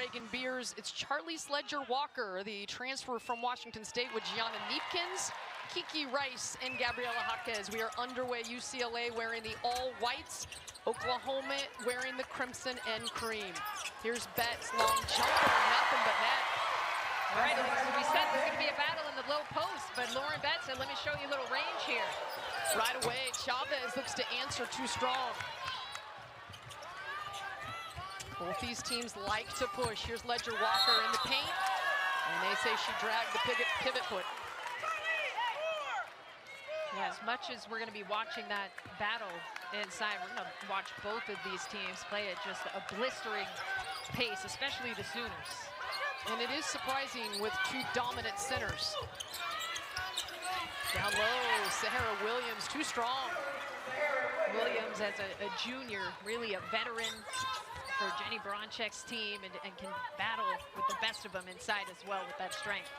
Reagan Beers. It's Charlie Sledger-Walker, the transfer from Washington State, with Gianna Neepkins, Kiki Rice, and Gabriela Jaquez. We are underway. UCLA wearing the all-whites. Oklahoma wearing the crimson and cream. Here's Betts, long jumper, nothing but net. All right, we said there's going to be a battle in the low post, but Lauren Betts said, let me show you a little range here. Right away, Chavez looks to answer too strong. Both these teams like to push. Here's Ledger-Walker in the paint, and they say she dragged the pivot foot. Yeah, as much as we're going to be watching that battle inside, we're going to watch both of these teams play at just a blistering pace, especially the Sooners. And it is surprising with two dominant centers. Down low, Sahara Williams, too strong. Williams as a junior, really a veteran for Jenny Bronchek's team, and can battle with the best of them inside as well with that strength.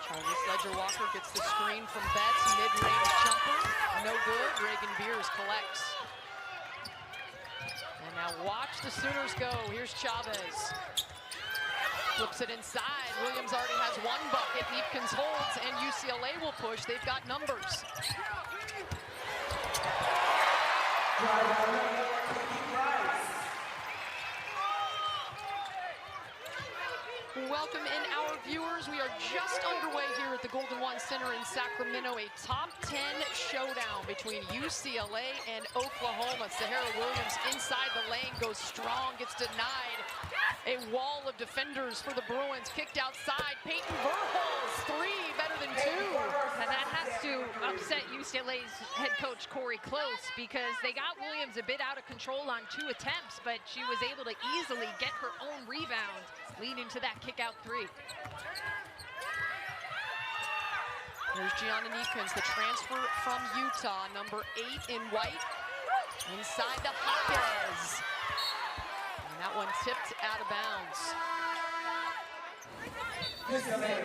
Charlie Sledger-Walker gets the screen from Betts, mid-range jumper, no good. Reagan Beers collects. And now watch the Sooners go. Here's Chavez. Flips it inside. Williams already has one bucket. Neepkins holds, and UCLA will push. They've got numbers. Welcome in our viewers. We are just underway here at the Golden One Center in Sacramento. A top 10 showdown between UCLA and Oklahoma. Sahara Williams inside the lane goes strong, gets denied. A wall of defenders for the Bruins, kicked outside. Peyton Verhulst, three, better than two. And that has to upset UCLA's head coach Corey Close, because they got Williams a bit out of control on 2 attempts, but she was able to easily get her own rebound, leading to that kick-out three. There's Gianna Neepkins, the transfer from Utah, number 8 in white. Inside to Jaquez. And that one tipped out of bounds.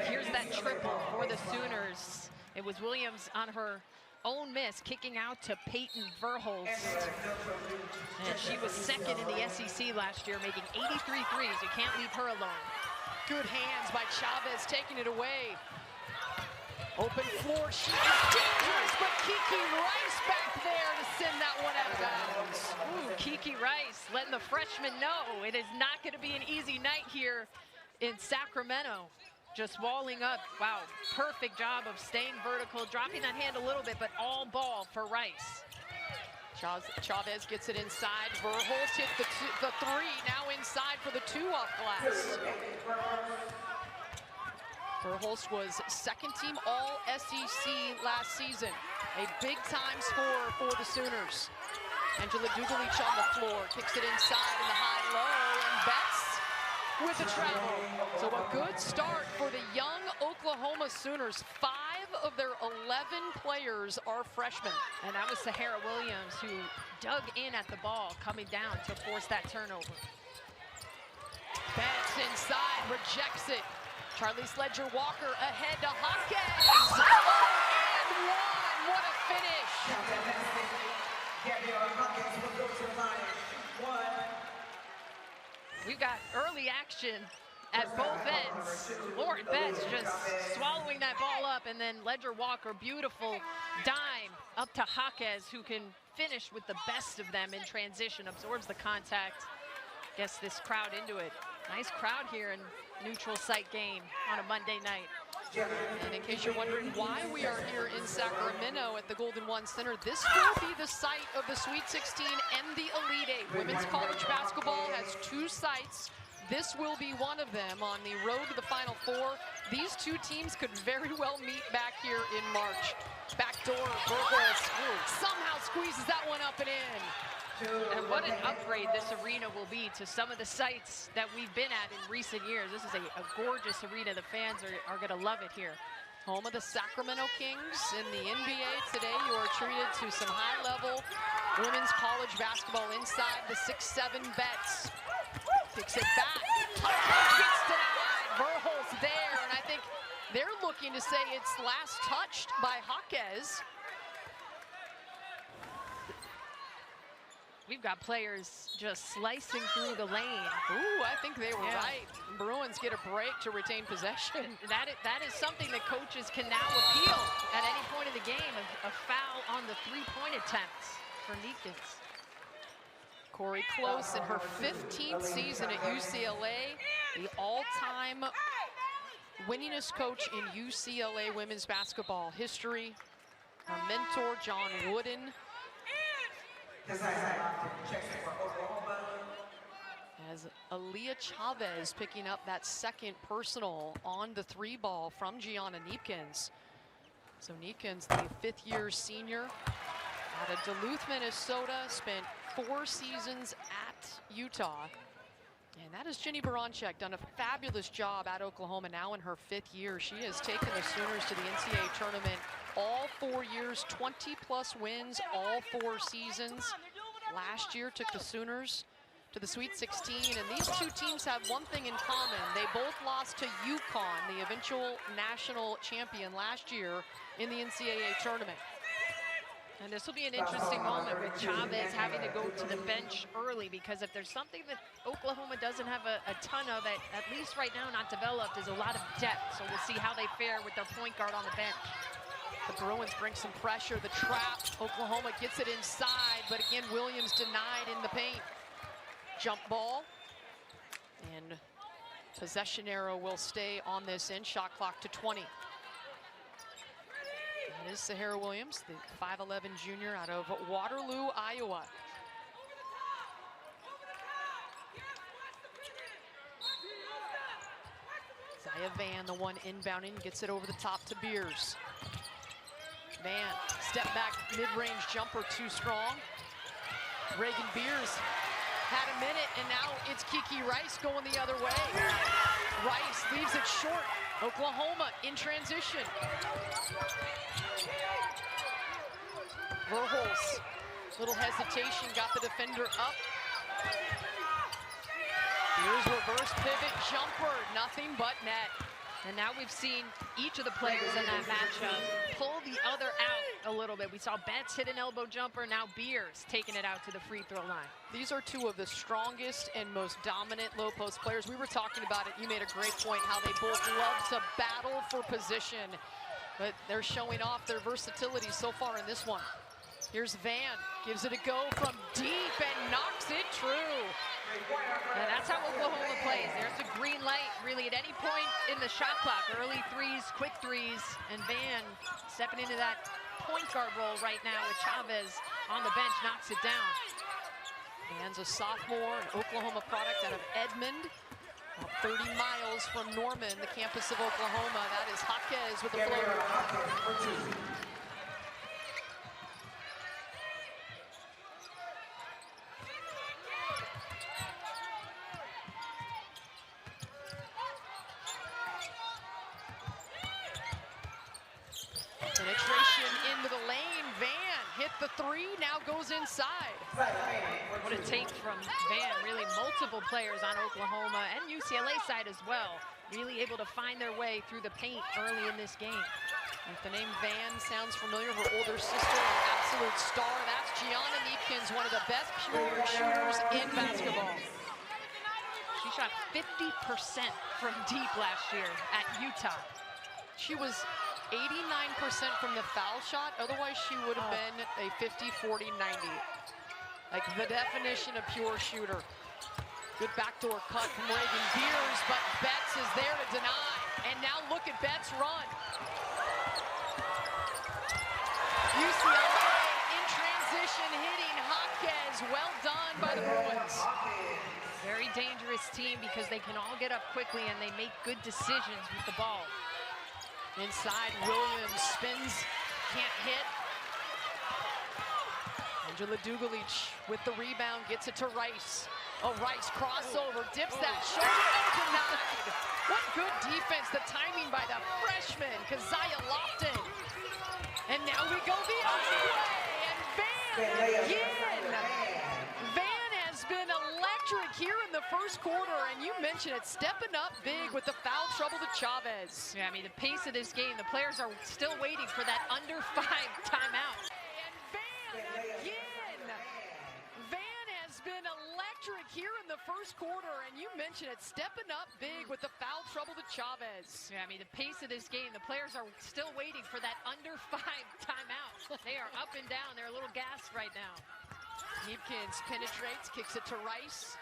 Here's that triple for the Sooners. It was Williams on her own miss, kicking out to Peyton Verhulst. And she was second in the SEC last year, making 83 threes. You can't leave her alone. Good hands by Chavez, taking it away. Open floor, she is dangerous, but Kiki Rice back there to send that one out of bounds. Ooh, Kiki Rice letting the freshman know it is not going to be an easy night here in Sacramento. Just walling up. Wow, perfect job of staying vertical, dropping that hand a little bit, but all ball for Rice. Chavez gets it inside. Verhulst hit the three, now inside for the 2 off glass. Verhulst was second-team All-SEC last season. A big-time scorer for the Sooners. Angela Dugalich on the floor, kicks it inside in the high-low, and Betts with the travel. So a good start for the young Oklahoma Sooners. 5 of their 11 players are freshmen. And that was Sahara Williams who dug in at the ball, coming down to force that turnover. Betts inside, rejects it. Charlie Sledger-Walker ahead to Jaquez. Oh, and one. What a finish. We've got early action at both ends. Lauren Betts just swallowing that ball up, and then Ledger-Walker, beautiful dime up to Jaquez, who can finish with the best of them in transition, absorbs the contact, gets this crowd into it. Nice crowd here in neutral site game on a Monday night. And in case you're wondering why we are here in Sacramento at the Golden One Center, this will be the site of the Sweet 16 and the Elite 8. Women's college basketball has 2 sites. This will be one of them on the road to the Final Four. These 2 teams could very well meet back here in March. Backdoor, Verhulst somehow squeezes that one up and in. And what an upgrade this arena will be to some of the sites that we've been at in recent years. This is a gorgeous arena. The fans are going to love it here. Home of the Sacramento Kings in the NBA today. You are treated to some high-level women's college basketball inside the 6-7 Betts. Kicks it back. Gets denied. Verhulst there, and I think they're looking to say it's last touched by Jaquez. We've got players just slicing through the lane. Ooh, I think they were right. Bruins get a break to retain possession. That is something that coaches can now appeal at any point in the game. A foul on the three-point attempts for Neekins. Corey Close in her 15th season at UCLA, the all-time winningest coach in UCLA women's basketball history. Her mentor, John Wooden. As Aaliyah Chavez picking up that second personal on the three ball from Gianna Neepkins. So Neepkins, the fifth-year senior out of Duluth, Minnesota, spent 4 seasons at Utah. And that is Jenny Baranczyk, done a fabulous job at Oklahoma now in her 5th year. She has taken the Sooners to the NCAA tournament all 4 years, 20+ wins all 4 seasons. Last year took the Sooners to the Sweet 16, and these two teams have one thing in common. They both lost to UConn, the eventual national champion last year in the NCAA tournament. And this will be an interesting moment with Chavez having to go to the bench early, because if there's something that Oklahoma doesn't have a ton of, at least right now not developed, is a lot of depth. So we'll see how they fare with their point guard on the bench. The Bruins bring some pressure. The trap, Oklahoma gets it inside, but again, Williams denied in the paint. Jump ball, and possession arrow will stay on this end. Shot clock to 20. That is Sahara Williams, the 5'11" junior out of Waterloo, Iowa. Zaya Van, the one inbounding, gets it over the top to Beers. Van, step back, mid-range jumper, too strong. Reagan Beers had a minute, and now it's Kiki Rice going the other way. Rice leaves it short. Oklahoma in transition. Verhulst, little hesitation, got the defender up. Here's reverse pivot jumper, nothing but net. And now we've seen each of the players in that matchup pull the other out a little bit. We saw Betts hit an elbow jumper, now Beers taking it out to the free throw line. These are two of the strongest and most dominant low post players. We were talking about it, you made a great point, how they both love to battle for position. But they're showing off their versatility so far in this one. Here's Van, gives it a go from deep and knocks it true. And that's how Oklahoma plays. There's a green light really at any point in the shot clock. Early threes, quick threes, and Van stepping into that point guard role right now with Chavez on the bench, knocks it down. Van's a sophomore, an Oklahoma product out of Edmond, about 30 miles from Norman, the campus of Oklahoma. That is Jaquez with the floater. Penetration into the lane. Van hit the three, now goes inside. What a take from Van, really multiple players on Oklahoma and UCLA side as well, really able to find their way through the paint early in this game. If the name Van sounds familiar, her older sister, an absolute star, that's Gianna Neepkins, one of the best pure shooters in basketball. She shot 50% from deep last year at Utah. She was 89% from the foul shot, otherwise she would have been a 50, 40, 90. Like the definition of pure shooter. Good backdoor cut from Reagan Beers, but Betts is there to deny. And now look at Betts run. UCLA in transition hitting Jaquez. Well done by the Bruins. Very dangerous team because they can all get up quickly and they make good decisions with the ball. Inside, Williams spins, can't hit. Angela Dugalich with the rebound, gets it to Rice. Oh, Rice crossover, dips that shoulder, oh, denied. What good defense, the timing by the freshman, Keziah Lofton. And now we go the other way, and Van again. Van has been electric here in the first quarter, and you mentioned it, stepping up big with the foul trouble to Chavez. Yeah, I mean, the pace of this game, the players are still waiting for that under 5 timeout. And Van again. Van been electric here in the first quarter, and you mentioned it, stepping up big with the foul trouble to Chavez. Yeah, I mean, the pace of this game, the players are still waiting for that under 5 timeout. They are up and down. They're a little gassed right now. Neepkins penetrates, kicks it to Rice.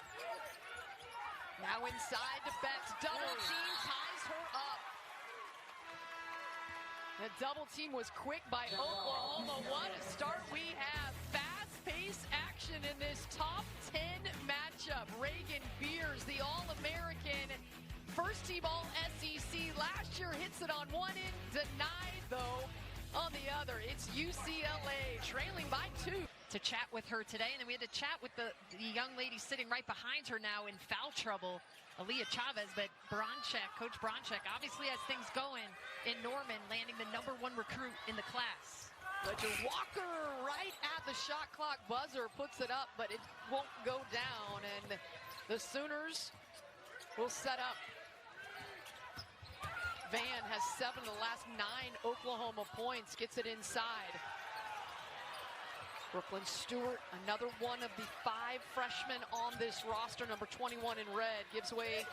Now inside to Betts. Double team ties her up. The double team was quick by Oklahoma. What a start we have. Fast-paced action in this top 10 matchup. Reagan Beers, the All-American, first team All-SEC. Last year hits it on one end, denied though on the other. It's UCLA trailing by 2. To chat with her today, and then we had to chat with the young lady sitting right behind her now in foul trouble, Aaliyah Chavez. But Bronchek, Coach Bronchek, obviously has things going in Norman, landing the #1 recruit in the class. Ledger Walker right at the shot clock buzzer puts it up, but it won't go down, and the Sooners will set up. Van has 7 of the last 9 Oklahoma points, gets it inside. Brooklyn Stewart, another one of the 5 freshmen on this roster, number 21 in red, gives way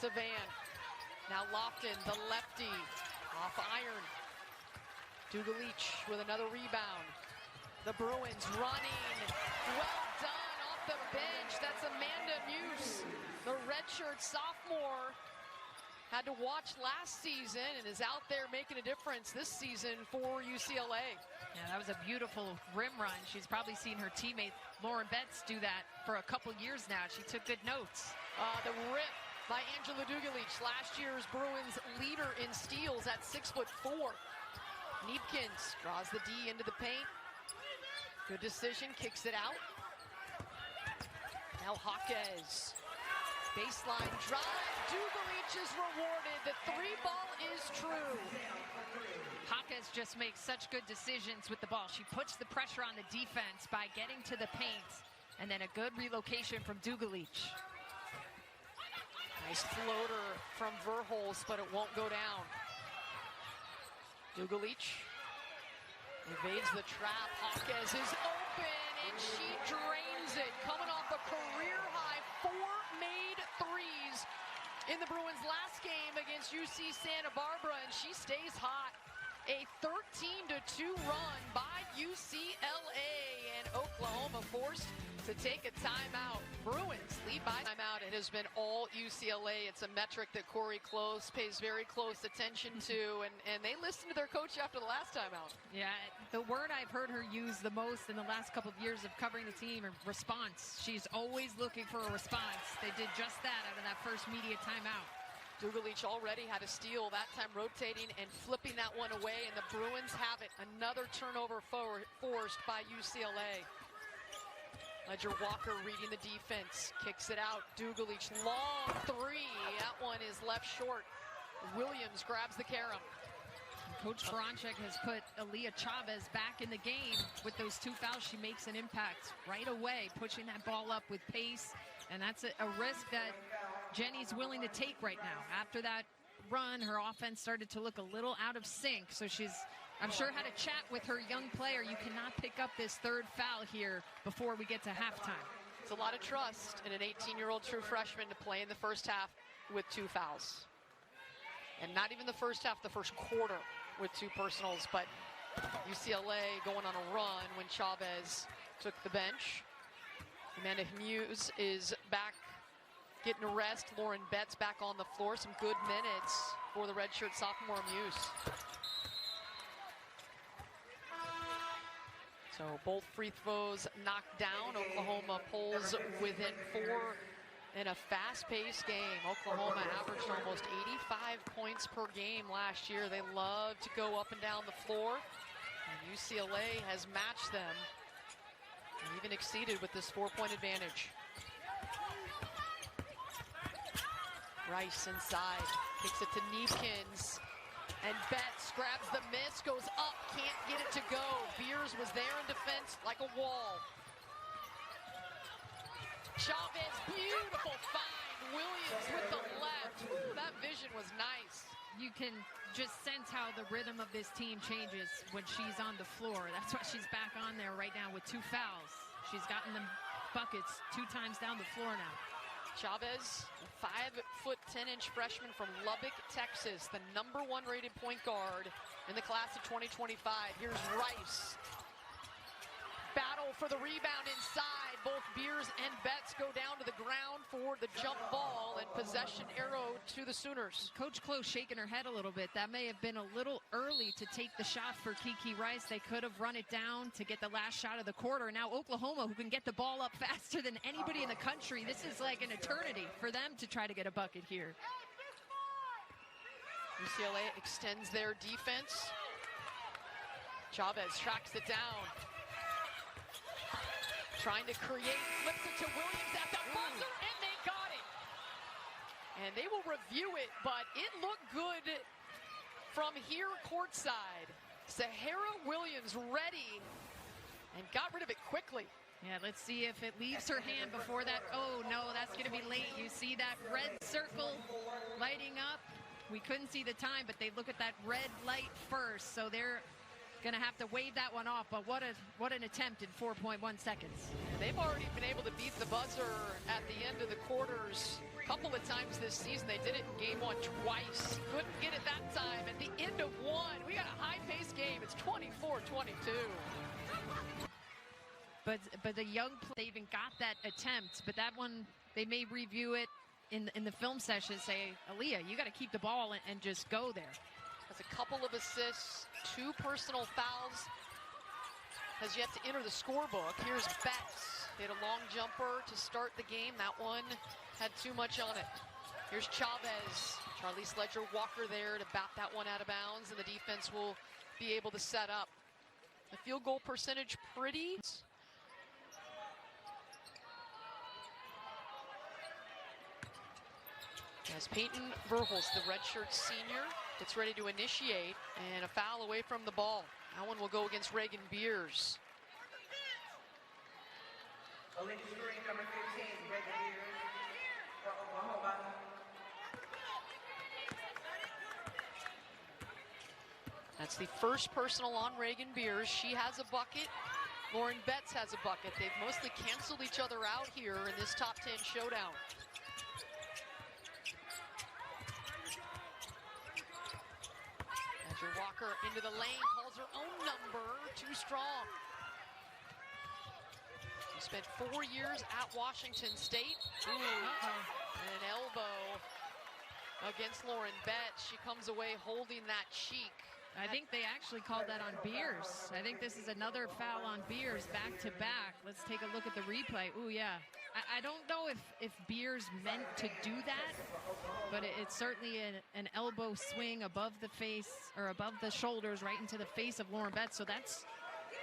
to Van. Now Lofton, the lefty, off iron. Dugalich with another rebound. The Bruins running. Well done off the bench. That's Amanda Muse, the redshirt sophomore. Had to watch last season and is out there making a difference this season for UCLA. Yeah, that was a beautiful rim run. She's probably seen her teammate Lauren Betts do that for a couple years now. She took good notes. The rip by Angela Dugalich, last year's Bruins leader in steals at 6'4". Neepkins draws the D into the paint. Good decision, kicks it out. Now Jaquez. Baseline drive, Dugalich is rewarded. The 3 ball is true. Jaquez just makes such good decisions with the ball. She puts the pressure on the defense by getting to the paint, and then a good relocation from Dugalich. Nice floater from Verhulst, but it won't go down. Dugalich evades the trap. Jaquez is open, and she drains it. Coming off a career-high 4 made threes in the Bruins' last game against UC Santa Barbara, and she stays hot. A 13-2 run by UCLA, and Oklahoma forced to take a timeout. Bruins lead by timeout. It has been all UCLA. It's a metric that Corey Close pays very close attention to, and they listened to their coach after the last timeout. Yeah, the word I've heard her use the most in the last couple of years of covering the team, response. She's always looking for a response. They did just that out of that first media timeout. Dugalich already had a steal, that time rotating and flipping that one away, and the Bruins have it. Another turnover forced by UCLA. Ledger Walker reading the defense, kicks it out. Dugalich, long 3. That one is left short. Williams grabs the carom. Coach Bronchek has put Aaliyah Chavez back in the game with those 2 fouls. She makes an impact right away, pushing that ball up with pace, and that's a risk that Jenny's willing to take right now. After that run, her offense started to look a little out of sync, so she's, I'm sure, had a chat with her young player. You cannot pick up this 3rd foul here before we get to halftime. It's a lot of trust in an 18-year-old true freshman to play in the first half with 2 fouls. And not even the first half, the first quarter with 2 personals, but UCLA going on a run when Chavez took the bench. Amanda Muse is back getting a rest. Lauren Betts back on the floor. Some good minutes for the redshirt sophomore Muse. So both free throws knocked down. Oklahoma pulls within 4 in a fast-paced game. Oklahoma averaged almost 85 points per game last year. They love to go up and down the floor. And UCLA has matched them and even exceeded with this 4-point advantage. Rice inside, kicks it to Neepkins. And Betts grabs the miss, goes up, can't get it to go. Beers was there in defense like a wall. Chavez, beautiful find. Williams with the left. Ooh, that vision was nice. You can just sense how the rhythm of this team changes when she's on the floor. That's why she's back on there right now with 2 fouls. She's gotten them buckets 2 times down the floor now. Chavez, a 5'10" freshman from Lubbock, Texas, the #1 rated point guard in the class of 2025. Here's Rice. Battle for the rebound inside. Both Beers and Betts go down to the ground for the jump ball, and possession arrow to the Sooners. Coach Close shaking her head a little bit. That may have been a little early to take the shot for Kiki Rice. They could have run it down to get the last shot of the quarter. Now Oklahoma, who can get the ball up faster than anybody in the country. This is like an eternity for them to try to get a bucket here. UCLA extends their defense. Chavez tracks it down. Trying to create, flips it to Williams at the buzzer, and they got it. And they will review it, but it looked good from here courtside. Sahara Williams ready and got rid of it quickly. Yeah, let's see if it leaves her hand before that. Oh, no, that's going to be late. You see that red circle lighting up? We couldn't see the time, but they look at that red light first, so they're going to have to wave that one off. But what an attempt in 4.1 seconds. They've already been able to beat the buzzer at the end of the quarters a couple of times this season. They did it in game 1 twice. Couldn't get it that time. At the end of 1, we got a high-paced game. It's 24-22. But the young play, they even got that attempt, but that one, they may review it in the film session, say, Aaliyah, you got to keep the ball and just go there. Has a couple of assists, 2 personal fouls. Has yet to enter the scorebook. Here's Betts. Hit a long jumper to start the game. That one had too much on it. Here's Chavez. Charlize Ledger-Walker there to bat that one out of bounds, and the defense will be able to set up. The field goal percentage pretty. As Peyton Verhulst, the redshirt senior, gets ready to initiate, and a foul away from the ball. That one will go against Reagan Beers. Illegal screen number 15, Reagan Beers for Oklahoma. That's the first personal on Reagan Beers. She has a bucket. Lauren Betts has a bucket. They've mostly canceled each other out here in this top 10 showdown. Walker into the lane, calls her own number, too strong. She spent 4 years at Washington State. Ooh, and an elbow against Lauren Betts. She comes away holding that cheek. I think they actually called that on Beers. I think this is another foul on Beers, back to back. Let's take a look at the replay. Ooh, yeah. I don't know if Beers meant to do that, but it's certainly an elbow swing above the face, or above the shoulders, right into the face of Lauren Betts. So that's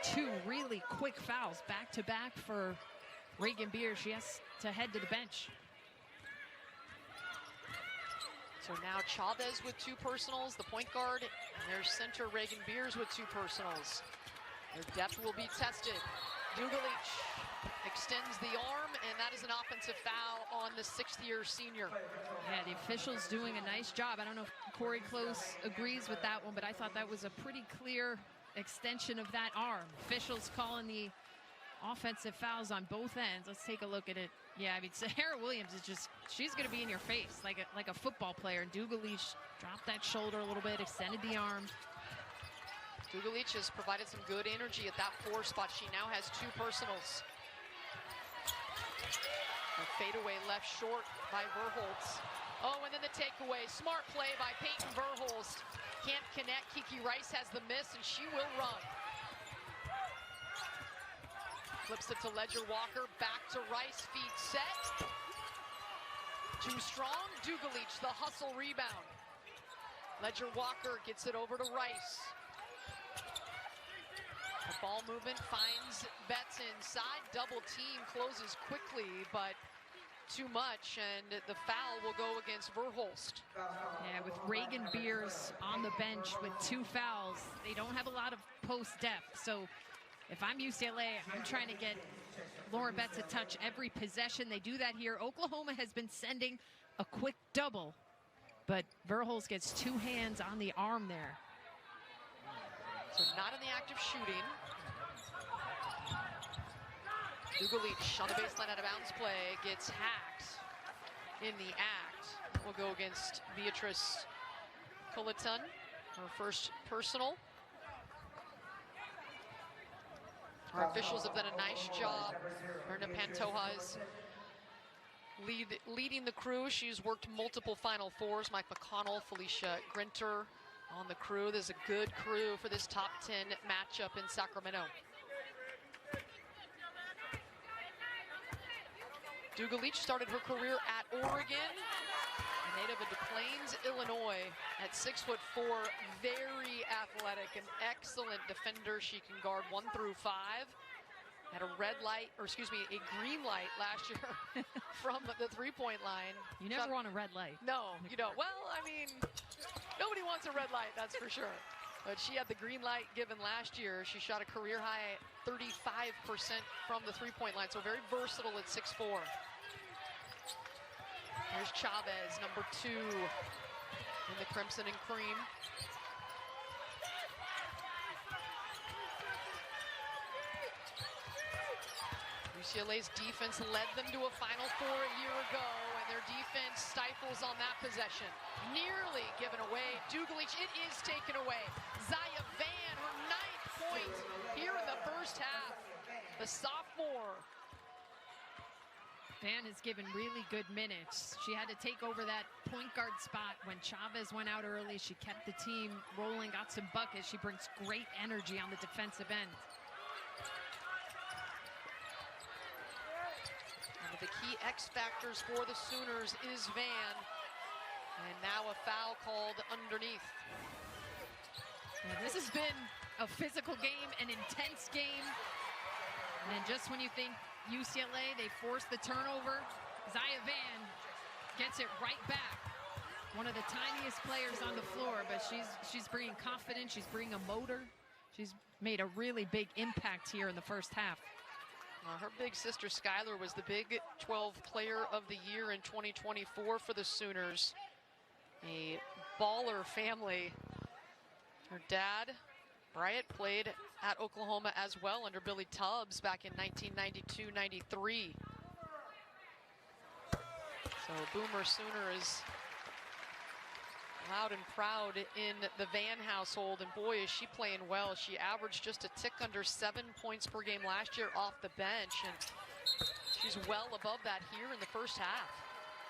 2 really quick fouls back to back for Reagan Beers. She has to head to the bench. So now Chavez with 2 personals, the point guard, and their center Reagan Beers with 2 personals. Their depth will be tested. Dugalich extends the arm, and that is an offensive foul on the 6th-year senior. Yeah, the officials doing a nice job. I don't know if Corey Close agrees with that one, but I thought that was a pretty clear extension of that arm. Officials calling the offensive fouls on both ends. Let's take a look at it. Yeah, I mean, Sahara Williams is just, she's going to be in your face like a football player. And Dugalich dropped that shoulder a little bit, extended the arm. Dugalich has provided some good energy at that 4 spot. She now has 2 personals. A fadeaway left short by Verhulst. Oh, and then the takeaway. Smart play by Peyton Verhulst. Can't connect. Kiki Rice has the miss, and she will run. Flips it to Ledger-Walker. Back to Rice. Feet set. Too strong. Dugalich, the hustle rebound. Ledger-Walker gets it over to Rice. The ball movement finds Betts inside. Double team, closes quickly, but too much, and the foul will go against Verhulst. Yeah, with Reagan Beers on the bench with 2 fouls, they don't have a lot of post depth. So if I'm UCLA, I'm trying to get Lauren Betts to touch every possession. They do that here. Oklahoma has been sending a quick double, but Verhulst gets 2 hands on the arm there. So not in the act of shooting. Dugalic on the baseline out of bounds play gets hacked in the act. Will go against Beatrice Colaton, her first personal. Our officials have done a nice job. Erna Pantoja is leading the crew. She's worked multiple Final Fours. Mike McConnell, Felicia Grinter on the crew. There's a good crew for this top 10 matchup in Sacramento. Dugalic started her career at Oregon, a native of Des Plaines, Illinois, at 6'4", very athletic, an excellent defender. She can guard 1 through 5. Had a a green light last year from the three-point line. You never want a red light. No, you don't. Well, I mean, nobody wants a red light, that's for sure. But she had the green light given last year. She shot a career high 35% from the three-point line, so very versatile at 6'4". There's Chavez, number 2 in the crimson and cream. UCLA's defense led them to a Final Four a year ago, and their defense stifles on that possession. Nearly given away. Dugalic, it is taken away. Zaya Van, her 9th point here in the first half. The sophomore. Van has given really good minutes. She had to take over that point guard spot when Chavez went out early. She kept the team rolling, got some buckets. She brings great energy on the defensive end. One of the key X factors for the Sooners is Van. And now a foul called underneath. Yeah, this has been a physical game, an intense game. And just when you think UCLA, they forced the turnover, Zaya Van gets it right back. One of the tiniest players on the floor, but she's bringing confidence, she's bringing a motor. She's made a really big impact here in the first half. Her big sister Skylar was the Big 12 Player of the Year in 2024 for the Sooners. A baller family. Her dad, Bryant, played at Oklahoma as well under Billy Tubbs back in 1992-93. So Boomer Sooner is loud and proud in the Van household, and boy, is she playing well. She averaged just a tick under 7 points per game last year off the bench, and she's well above that here in the first half.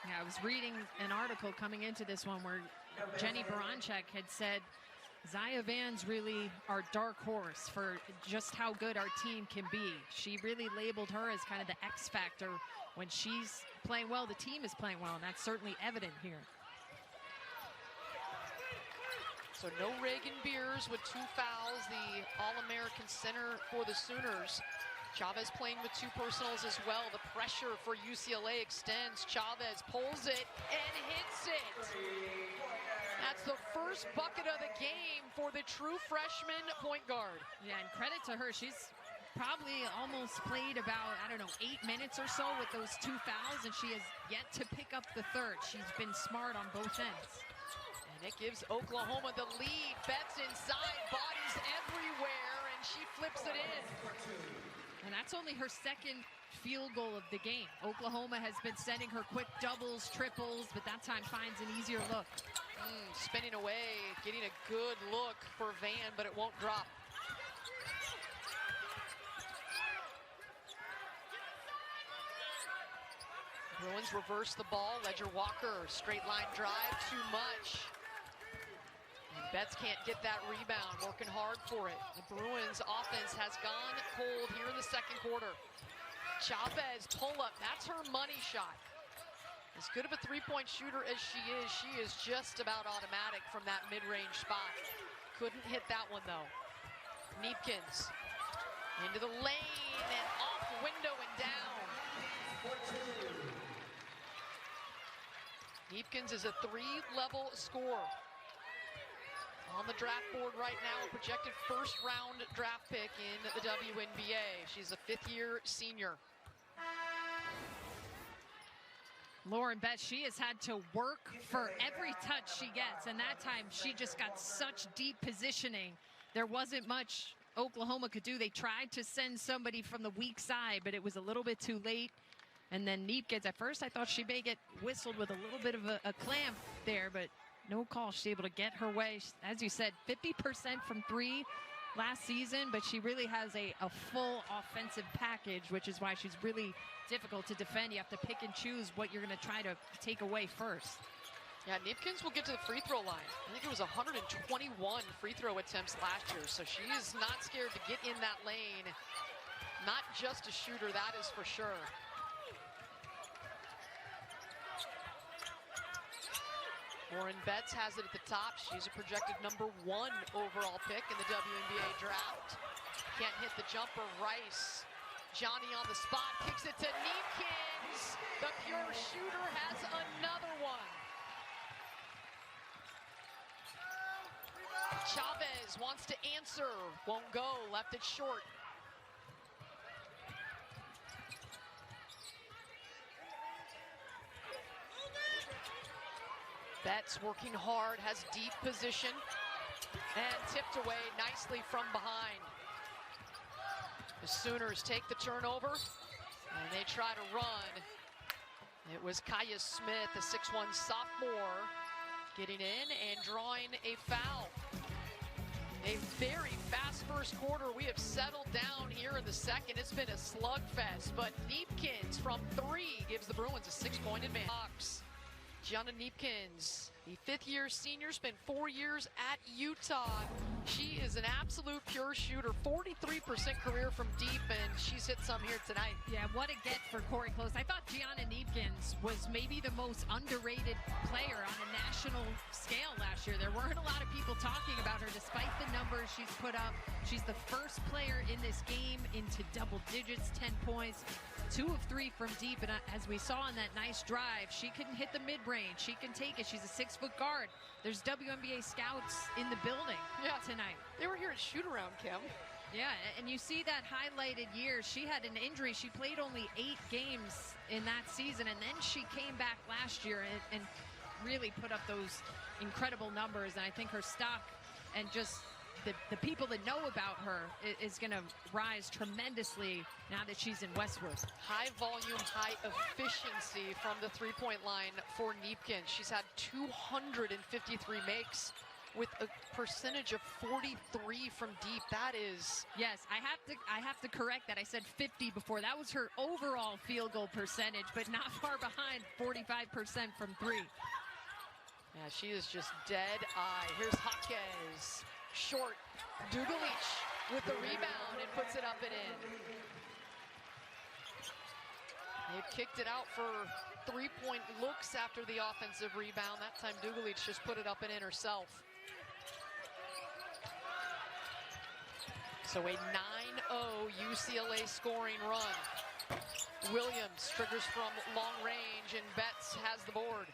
Yeah, I was reading an article coming into this one where Jenny Baranchek had said Zaya Van's really our dark horse for just how good our team can be. She really labeled her as kind of the X factor. When she's playing well, the team is playing well, and that's certainly evident here. So no Reagan Beers with 2 fouls, the All-American center for the Sooners. Chavez playing with 2 personals as well. The pressure for UCLA extends. Chavez pulls it and hits it. That's the first bucket of the game for the true freshman point guard. Yeah, and credit to her. She's probably almost played about, 8 minutes or so with those 2 fouls, and she has yet to pick up the third. She's been smart on both ends. And it gives Oklahoma the lead. Betts inside, bodies everywhere, and she flips it in. And that's only her second field goal of the game. Oklahoma has been sending her quick doubles, triples, but that time finds an easier look. Spinning away, getting a good look for Van, but it won't drop. Bruins reverse the ball. Ledger Walker, straight line drive, too much. And Betts can't get that rebound, working hard for it. The Bruins offense has gone cold here in the second quarter. Chavez pull-up, that's her money shot. As good of a three-point shooter as she is just about automatic from that mid-range spot. Couldn't hit that one, though. Neepkins into the lane and off window and down. Neepkins is a 3-level scorer. On the draft board right now, a projected first-round draft pick in the WNBA. She's a 5th-year senior. Lauren Betts, she has had to work for every touch she gets, and that time she just got such deep positioning. There wasn't much Oklahoma could do. They tried to send somebody from the weak side, but it was a little bit too late. And then Neepkins, at first I thought she may get whistled with a little bit of a clamp there, but no call. She's able to get her way. As you said, 50% from 3 last season, but she really has a full offensive package, which is why she's really difficult to defend. You have to pick and choose what you're going to try to take away first. Yeah, Neepkins will get to the free throw line. I think it was 121 free throw attempts last year, so she is not scared to get in that lane. Not just a shooter, that is for sure. Lauren Betts has it at the top. She's a projected #1 overall pick in the WNBA draft. Can't hit the jumper. Rice. Johnny on the spot. Kicks it to Neepkins. The pure shooter has another one. Chavez wants to answer. Won't go. Left it short. Betts working hard, has deep position, and tipped away nicely from behind. The Sooners take the turnover, and they try to run. It was Kaya Smith, a 6'1" sophomore, getting in and drawing a foul. A very fast first quarter. We have settled down here in the second. It's been a slugfest, but Neepkins from 3 gives the Bruins a 6-point advantage. Gianna Neepkins, the 5th-year senior, spent 4 years at Utah. She is an absolute pure shooter, 43% career from deep, and she's hit some here tonight. Yeah, what a get for Corey Close. I thought Gianna Neepkins was maybe the most underrated player on a national scale last year. There weren't a lot of people talking about her despite the numbers she's put up. She's the first player in this game into double digits, 10 points, 2 of 3 from deep, and as we saw in that nice drive, she can hit the mid-range. She can take it. She's a 6-foot guard. There's WNBA scouts in the building tonight. They were here at shoot-around, Kim. Yeah, and you see that highlighted year. She had an injury. She played only 8 games in that season, and then she came back last year and really put up those incredible numbers. And I think her stock and just the people that know about her is going to rise tremendously now that she's in Westwood. High volume, high efficiency from the three-point line for Neepkins. She's had 253 makes with a percentage of 43 from deep. That is... Yes, I have to correct that. I said 50 before. That was her overall field goal percentage, but not far behind 45% from 3. Yeah, she is just dead eye. Here's Jaquez. Short. Dugalich with the rebound and puts it up and in. They've kicked it out for 3-point looks after the offensive rebound. That time Dugalich just put it up and in herself. So a 9-0 UCLA scoring run. Williams triggers from long range and Betts has the board.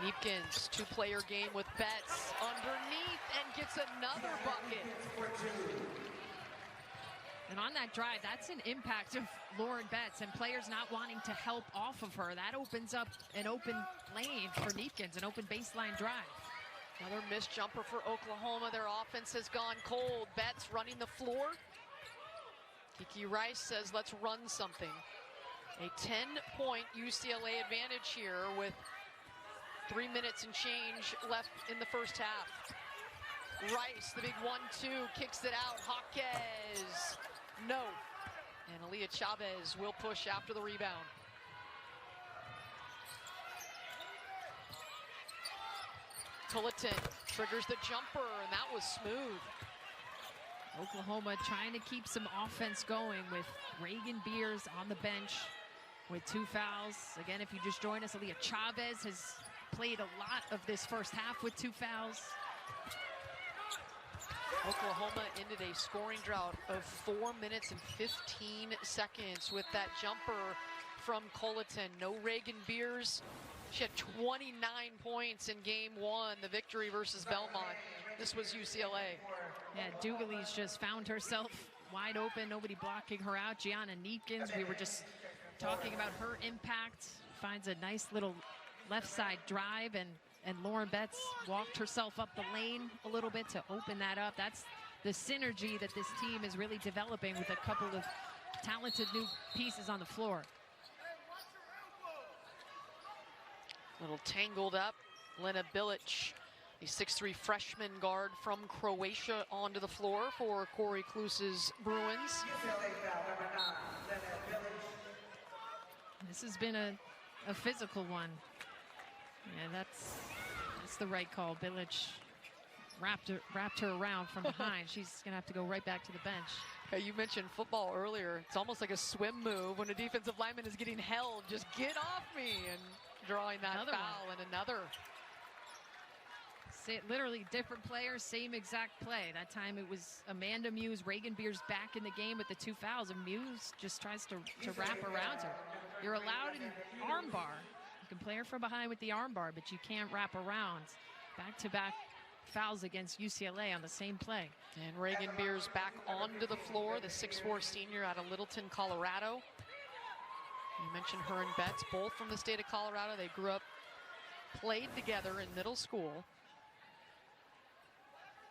Neepkins, 2-player game with Betts underneath and gets another bucket. And on that drive, that's an impact of Lauren Betts and players not wanting to help off of her. That opens up an open lane for Neepkins, an open baseline drive. Another missed jumper for Oklahoma. Their offense has gone cold. Betts running the floor. Kiki Rice says, let's run something. A 10-point UCLA advantage here with 3 minutes and change left in the first half. Rice, the big 1-2, kicks it out. Jaquez, no. And Aaliyah Chavez will push after the rebound. Culleton triggers the jumper, and that was smooth. Oklahoma trying to keep some offense going with Reagan Beers on the bench with 2 fouls. Again, if you just joined us, Aaliyah Chavez has played a lot of this first half with 2 fouls. Oklahoma ended a scoring drought of 4 minutes and 15 seconds with that jumper from Culleton. No Reagan Beers. She had 29 points in game 1, the victory versus Belmont. This was UCLA. Yeah, Dugalich just found herself wide open, nobody blocking her out. Gianna Neepkins, we were just talking about her impact. Finds a nice little left side drive, and Lauren Betts walked herself up the lane a little bit to open that up. That's the synergy that this team is really developing with a couple of talented new pieces on the floor. Little tangled up. Lena Bilic, the 6'3" freshman guard from Croatia, onto the floor for Corey Kluse's Bruins. UCLA foul number 9, Lena Bilic. This has been a physical one. Yeah, that's the right call. Bilic wrapped her around from behind. She's gonna have to go right back to the bench. Okay, you mentioned football earlier. It's almost like a swim move when a defensive lineman is getting held. Just get off me, and drawing that Another foul one. and another. Literally different players, same exact play. That time it was Amanda Muse. Reagan Beers back in the game with the 2 fouls, and Muse just tries to wrap around her. You're allowed an arm bar. You can play her from behind with the arm bar, but you can't wrap around. Back-to-back fouls against UCLA on the same play. And Reagan Beers back onto the floor, the 6'4" senior out of Littleton, Colorado. You mentioned her and Betts, both from the state of Colorado. They grew up, played together in middle school.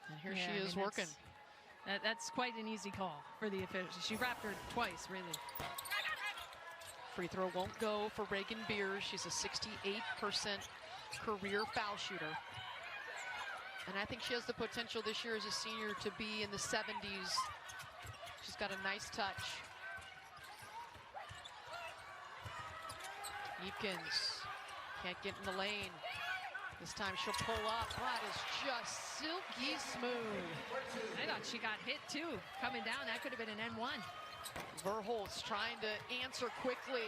And here Yeah, she is working. That's quite an easy call for the official. She wrapped her twice, really. Free throw won't go for Reagan Beers. She's a 68% career foul shooter. And I think she has the potential this year as a senior to be in the 70s. She's got a nice touch. Eakins can't get in the lane. This time she'll pull up. That is just silky smooth. I thought she got hit too. Coming down, that could have been an N1. Verholtz trying to answer quickly.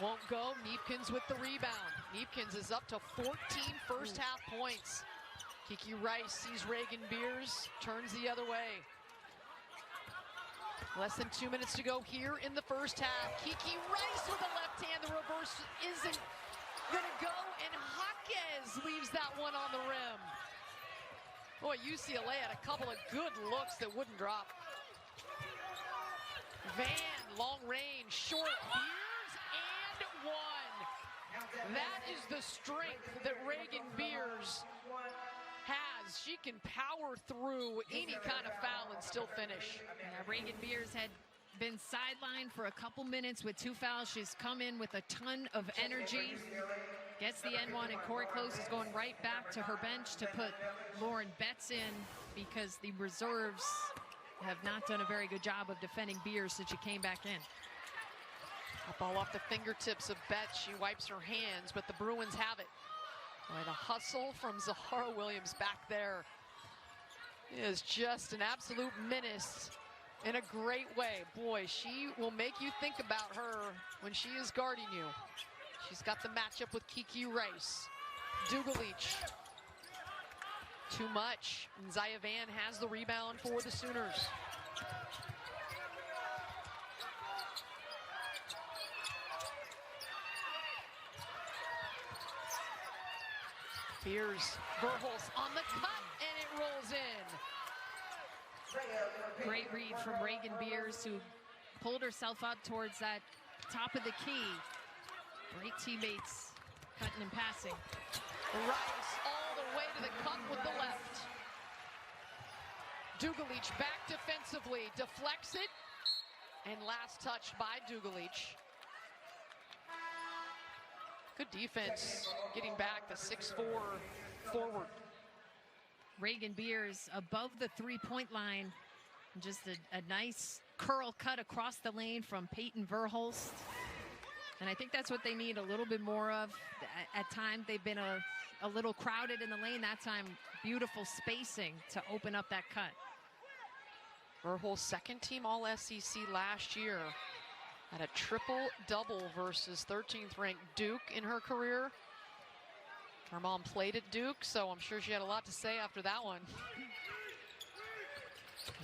Won't go. Neepkins with the rebound. Neepkins is up to 14 first half points. Kiki Rice sees Reagan Beers, turns the other way. Less than 2 minutes to go here in the first half. Kiki Rice with a left hand. The reverse isn't gonna go, and Jaquez leaves that one on the rim. Boy, UCLA had a couple of good looks that wouldn't drop. Van, long range, short, Beers, and one. That is the strength that Reagan Beers has. She can power through any kind of foul and still finish. Yeah, Reagan Beers had been sidelined for a couple minutes with 2 fouls. She's come in with a ton of energy. Gets the N1, and Corey Klose is going right back to her bench to put Lauren Betts in, because the reserves have not done a very good job of defending Beers since she came back in. A ball off the fingertips of Betts. She wipes her hands, but the Bruins have it. Boy, the hustle from Zahara Williams back there is just an absolute menace in a great way. Boy, she will make you think about her when she is guarding you. She's got the matchup with Kiki Rice. Dugalich. Too much. And Zaya Van has the rebound for the Sooners. Beers, Verholtz on the cut, and it rolls in. Great read from Reagan Beers, who pulled herself up towards that top of the key. Great teammates cutting and passing. Rice all the way to the cup with the left. Dugalich back defensively, deflects it, and last touch by Dugalich. Good defense, getting back the 6'4" forward. Reagan Beers above the 3-point line. Just a nice curl cut across the lane from Peyton Verholst. And I think that's what they need a little bit more of. At times they've been a little crowded in the lane. That time, beautiful spacing to open up that cut. Verholst, second team All-SEC last year. Had a triple-double versus 13th ranked Duke in her career. Her mom played at Duke, so I'm sure she had a lot to say after that one.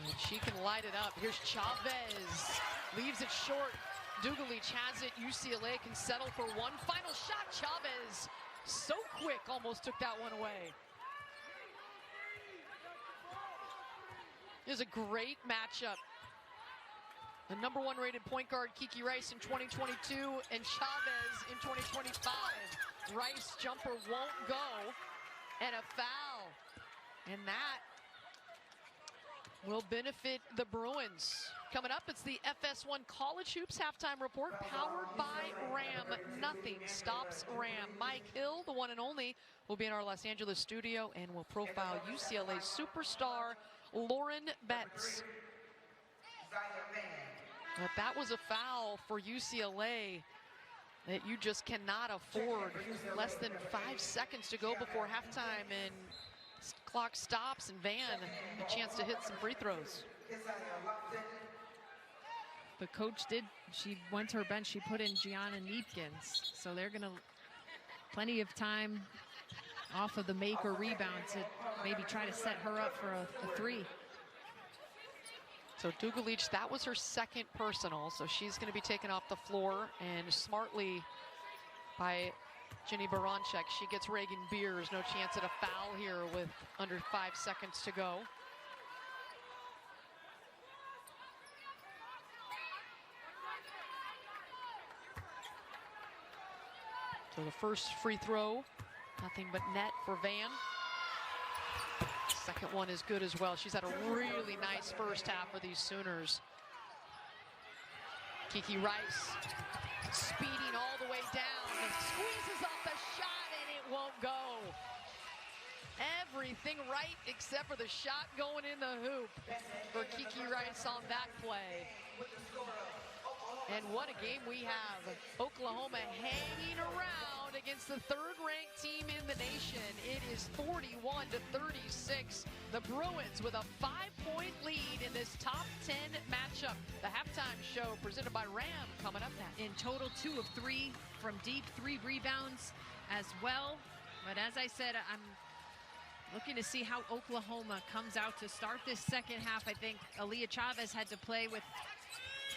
And she can light it up. Here's Chavez. Leaves it short. Dugalich has it. UCLA can settle for one final shot. Chavez, so quick, almost took that one away. It was a great matchup The #1 rated point guard, Kiki Rice, in 2022, and Chavez in 2025. Rice jumper won't go, and a foul. And that will benefit the Bruins. Coming up, it's the FS1 College Hoops Halftime Report, powered by Ram. Nothing stops Ram. Mike Hill, the one and only, will be in our Los Angeles studio and will profile UCLA superstar Lauren Betts. But that was a foul for UCLA that you just cannot afford. Less than 5 seconds to go before halftime, and clock stops, and Van a chance to hit some free throws. But coach she went to her bench, she put in Gianna Neepkins. So they're gonna, plenty of time off of the make or rebound to maybe try to set her up for a three. So Dugalich, that was her second personal, so she's going to be taken off the floor, and smartly by Jenny Baranchek, she gets Reagan Beers. No chance at a foul here with under 5 seconds to go. So the first free throw, nothing but net for Van. Second one is good as well. She's had a really nice first half for these Sooners. Kiki Rice speeding all the way down, squeezes off the shot, and it won't go. Everything right except for the shot going in the hoop for Kiki Rice on that play. And what a game we have. Oklahoma hanging around against the third-ranked team in the nation. It is 41-36. The Bruins with a 5-point lead in this top 10 matchup. The halftime show presented by Ram coming up next. In total, 2 of 3 from deep, 3 rebounds as well. But as I said, I'm looking to see how Oklahoma comes out to start this second half. I think Aaliyah Chavez had to play with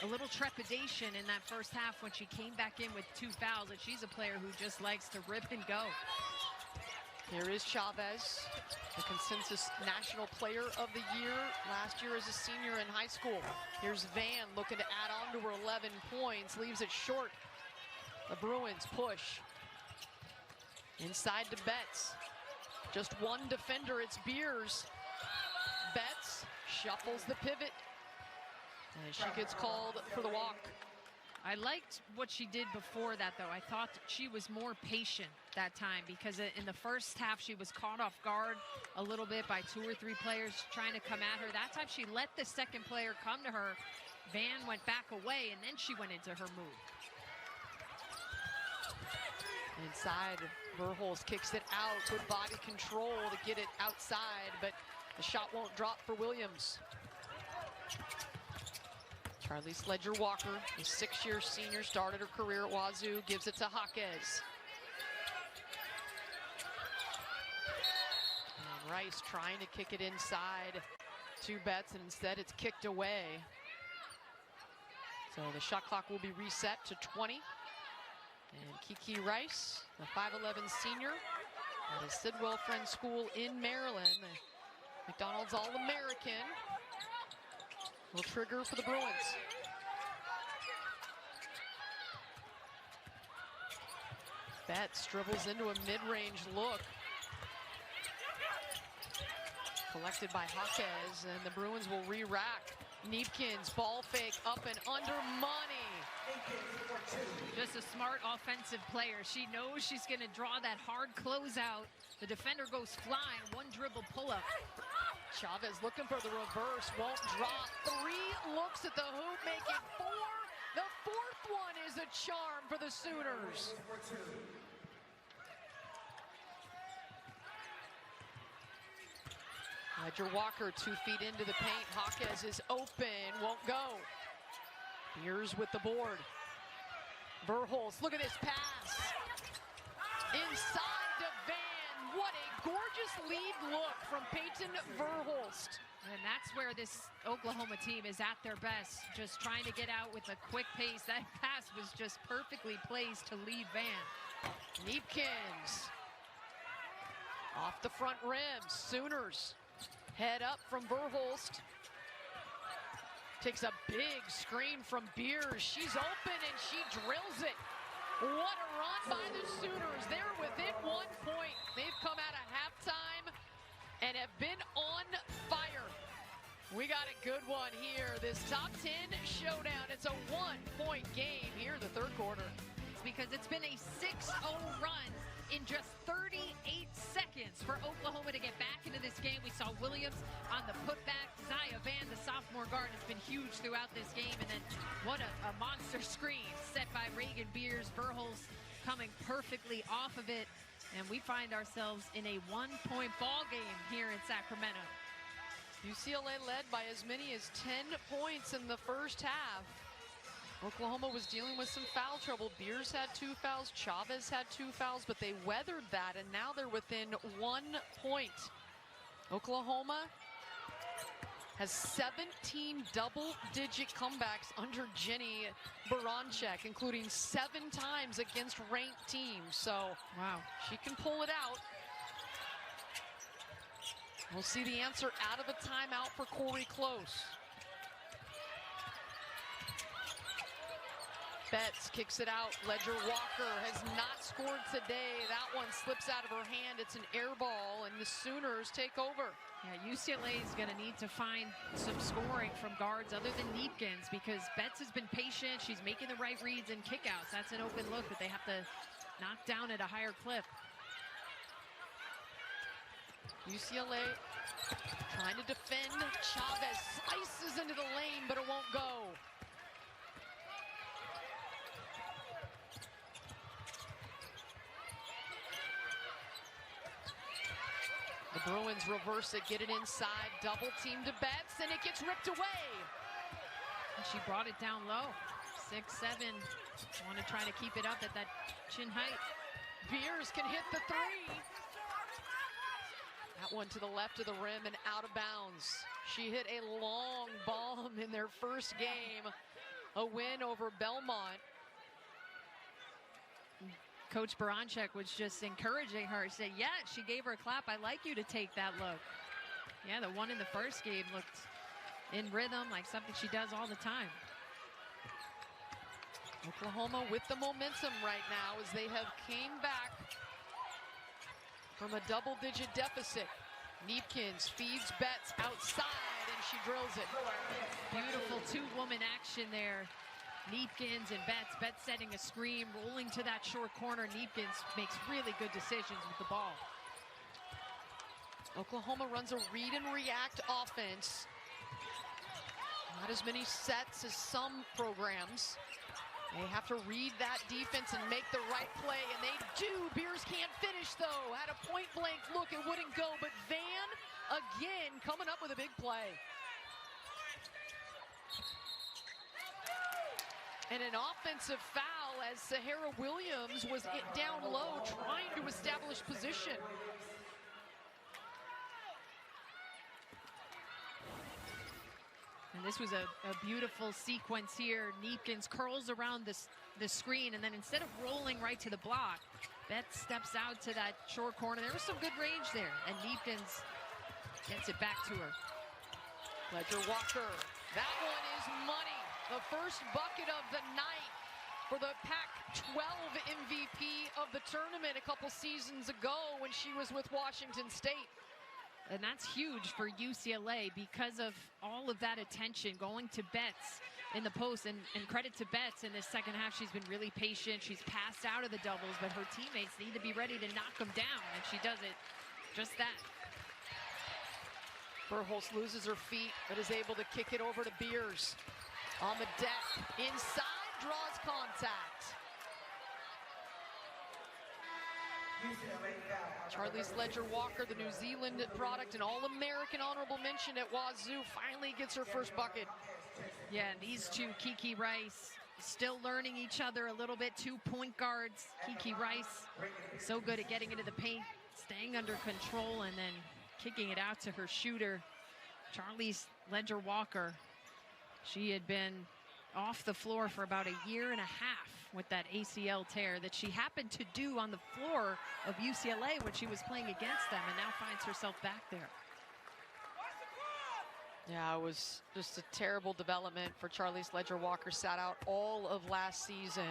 a little trepidation in that first half when she came back in with 2 fouls, and she's a player who just likes to rip and go. Here is Chavez, the consensus National Player of the Year last year as a senior in high school. Here's Van looking to add on to her 11 points, leaves it short. The Bruins push. Inside to Betts. Just one defender, it's Beers. Betts shuffles the pivot, and she gets called for the walk. I liked what she did before that, though. I thought she was more patient that time, because in the first half she was caught off guard a little bit by 2 or 3 players trying to come at her. That time she let the second player come to her. Van went back away, and then she went into her move. Inside, Verholz kicks it out. Good body control to get it outside, but the shot won't drop for Williams. Charlie Sledger-Walker, a 6-year senior, started her career at Wazoo, gives it to Jaquez. And Rice trying to kick it inside to Betts, and instead it's kicked away. So the shot clock will be reset to 20. And Kiki Rice, the 5'11" senior at a Sidwell Friend School in Maryland, the McDonald's All-American, will trigger for the Bruins. Betts dribbles into a mid-range look. Collected by Jaquez, and the Bruins will re-rack. Neepkins, ball fake, up and under, money. Just a smart offensive player. She knows she's going to draw that hard closeout. The defender goes flying, one dribble pull-up. Chavez looking for the reverse, won't drop. 3 looks at the hoop, make it 4. The 4th one is a charm for the Sooners. Sledger-Walker 2 feet into the paint. Jaquez is open, won't go. Beers with the board. Verholz, look at this pass. Inside to Van. What a gorgeous lead look from Peyton Verholst. And that's where this Oklahoma team is at their best, just trying to get out with a quick pace. That pass was just perfectly placed to lead Van. Neepkins off the front rim. Sooners head up from Verholst. Takes a big screen from Beers. She's open and she drills it. What a run by the Sooners. They're within 1 point. They've come out of halftime and have been on fire. We got a good one here. This top 10 showdown. It's a 1-point game here in the third quarter. Because it's been a 6-0 run in just 38 seconds for Oklahoma to get back into this game. We saw Williams on the putback. Zaya Van, the sophomore guard, has been huge throughout this game. And then what a monster screen set by Reagan Beers. Verhulst coming perfectly off of it. And we find ourselves in a 1-point ball game here in Sacramento. UCLA led by as many as 10 points in the first half. Oklahoma was dealing with some foul trouble. Beers had 2 fouls, Chavez had 2 fouls, but they weathered that, and now they're within 1 point. Oklahoma has 17 double-digit comebacks under Jenny Baranczyk, including 7 times against ranked teams. So, wow, she can pull it out. We'll see the answer out of a timeout for Corey Close. Betts kicks it out. Ledger Walker has not scored today. That one slips out of her hand. It's an air ball, and the Sooners take over. Yeah, UCLA is going to need to find some scoring from guards other than Neepkins, because Betts has been patient. She's making the right reads and kickouts. That's an open look that they have to knock down at a higher clip. UCLA trying to defend. Chavez slices into the lane, but it won't go. The Bruins reverse it, get it inside, double team to Betts, and it gets ripped away. And she brought it down low. 6'7". Want to try to keep it up at that chin height. Beers can hit the 3. That one to the left of the rim and out of bounds. She hit a long bomb in their first game. A win over Belmont. Coach Baranczyk was just encouraging her. She said, yeah, she gave her a clap. I like you to take that look. Yeah, the one in the first game looked in rhythm, like something she does all the time. Oklahoma with the momentum right now as they have came back from a double-digit deficit. Neepkins feeds Betts outside, and she drills it. Beautiful two-woman action there. Neepkins and Betts. Betts setting a screen, rolling to that short corner. Neepkins makes really good decisions with the ball. Oklahoma runs a read and react offense. Not as many sets as some programs. They have to read that defense and make the right play, and they do. Beers can't finish, though. Had a point-blank look, it wouldn't go, but Van, again, coming up with a big play. And an offensive foul as Sahara Williams was down low, trying to establish position. And this was a beautiful sequence here. Neepkins curls around the screen, and then instead of rolling right to the block, Betts steps out to that short corner. There was some good range there, and Neepkins gets it back to her. Ledger Walker, that one is money. The first bucket of the night for the Pac-12 MVP of the tournament a couple seasons ago when she was with Washington State. And that's huge for UCLA because of all of that attention going to Betts in the post. And credit to Betts in this second half. She's been really patient. She's passed out of the doubles, but her teammates need to be ready to knock them down. And she does it just that. Verhulst loses her feet, but is able to kick it over to Beers. On the deck, inside, draws contact. Charlize Ledger Walker, the New Zealand product, an All-American honorable mention at Wazoo, finally gets her first bucket. Yeah, these two, Kiki Rice, still learning each other a little bit. 2 point guards. Kiki Rice, so good at getting into the paint, staying under control, and then kicking it out to her shooter, Charlize Ledger Walker. She had been off the floor for about a year and a half with that ACL tear that she happened to do on the floor of UCLA when she was playing against them, and now finds herself back there. Yeah, it was just a terrible development for Charlize Ledger-Walker. Sat out all of last season.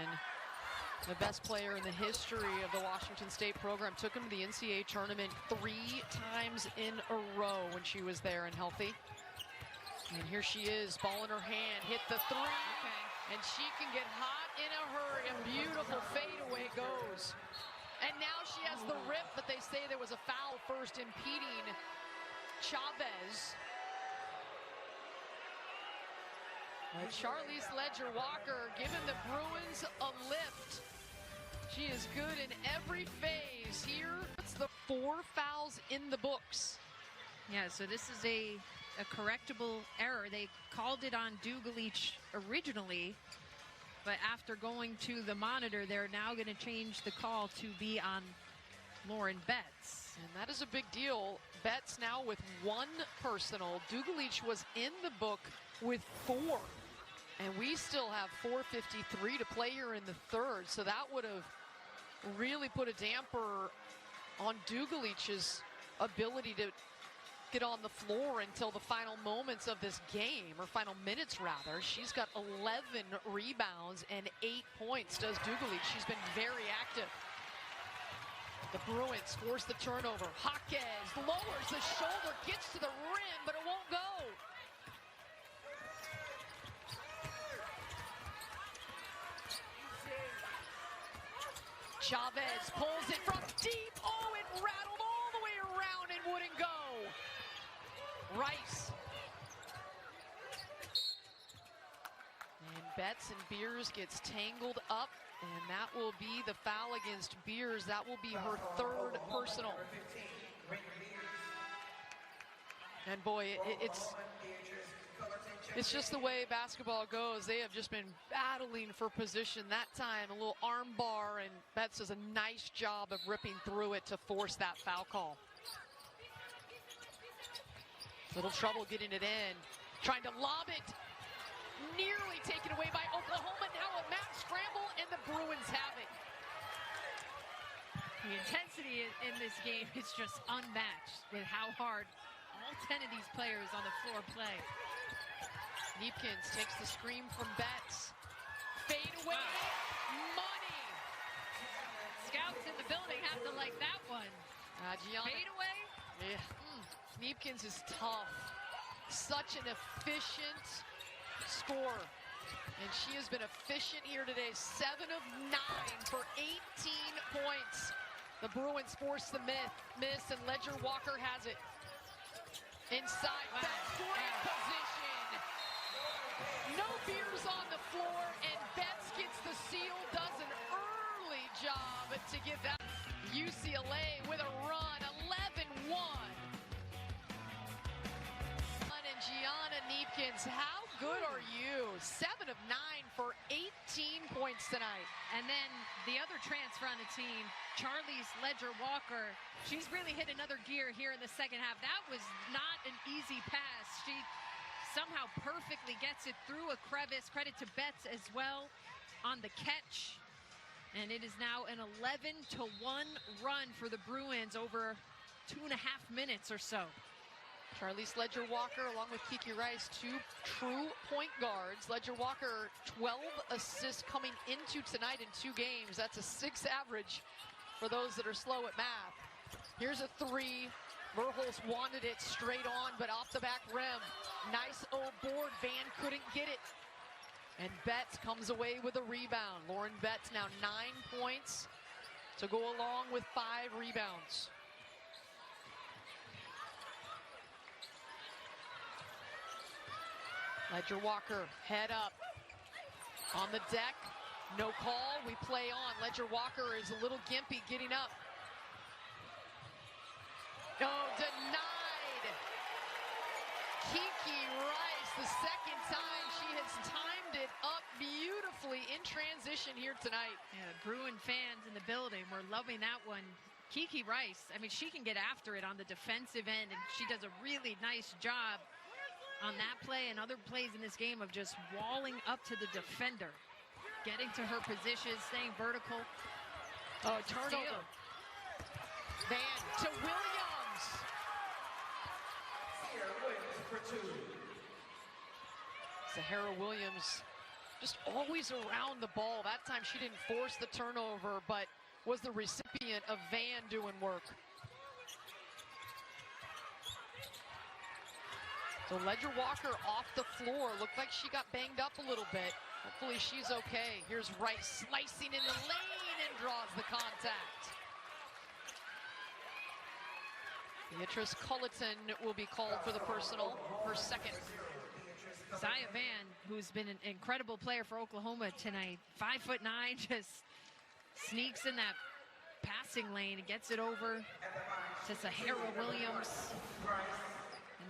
The best player in the history of the Washington State program. Took him to the NCAA tournament 3 times in a row when she was there and healthy. And here she is, ball in her hand, hit the 3. Okay. And she can get hot in a hurry. A beautiful fadeaway goes. And now she has the rip, but they say there was a foul first impeding Chavez. Charlize Ledger-Walker giving the Bruins a lift. She is good in every phase. Here, it's the 4 fouls in the books. Yeah, so this is a correctable error. They called it on Dugalich originally, but after going to the monitor, they're now going to change the call to be on Lauren Betts. And that is a big deal. Betts now with 1 personal. Dugalich was in the book with 4. And we still have 4:53 to play here in the third. So that would have really put a damper on Dugalich's ability to get on the floor until the final moments of this game, or final minutes rather. She's got 11 rebounds and 8 points, does Dugalich. She's been very active. The Bruins force the turnover. Jaquez lowers the shoulder, gets to the rim, but it won't go. Chavez pulls it from deep. Oh, it rattled all the way around and wouldn't go. Rice. And Betts and Beers gets tangled up, and that will be the foul against Beers. That will be her 3rd personal. And boy, it's just the way basketball goes. They have just been battling for position. That time, a little arm bar, and Betts does a nice job of ripping through it to force that foul call. Little trouble getting it in. Trying to lob it. Nearly taken away by Oklahoma. Now a map scramble, and the Bruins have it. The intensity in this game is just unmatched with how hard all 10 of these players on the floor play. Neepkins takes the screen from Betts. Fade away. Money. Scouts in the building have to like that one. Gianna. Fade away. Yeah. Neepkins is tough. Such an efficient scorer. And she has been efficient here today. 7 of 9 for 18 points. The Bruins force the miss, and Ledger-Walker has it. Inside. Wow. Betts, great position. No Beers on the floor, and Betts gets the steal. Does an early job to get that. UCLA with a run, 11-1. And Gianna Neepkins, how good are you? 7 of 9 for 18 points tonight. And then the other transfer on the team, Charlize Ledger-Walker, she's really hit another gear here in the second half. That was not an easy pass. She somehow perfectly gets it through a crevice. Credit to Betts as well on the catch. And it is now an 11-1 run for the Bruins over 2.5 minutes or so. Charlize Ledger-Walker along with Kiki Rice, 2 true point guards. Ledger-Walker 12 assists coming into tonight in 2 games. That's a 6 average for those that are slow at math. Here's a 3. Verhulst wanted it straight on, but off the back rim. Nice old board. Van couldn't get it. And Betts comes away with a rebound. Lauren Betts now 9 points to go along with 5 rebounds. Ledger-Walker, head up. On the deck, no call, we play on. Ledger-Walker is a little gimpy getting up. Oh, denied. Kiki Rice, the second time. She has timed it up beautifully in transition here tonight. Yeah, Bruin fans in the building were loving that one. Kiki Rice, I mean, she can get after it on the defensive end, and she does a really nice job on that play and other plays in this game of just walling up to the defender, getting to her position, staying vertical. Oh, turnover. Van to Williams. Zahara Williams just always around the ball. That time she didn't force the turnover, but was the recipient of Van doing work. So Ledger Walker off the floor. Looked like she got banged up a little bit. Hopefully she's okay. Here's Rice slicing in the lane and draws the contact. Beatrice Culleton will be called for the personal, her second. Zaya Van, who's been an incredible player for Oklahoma tonight, 5'9", just sneaks in that passing lane and gets it over to Zahara Williams.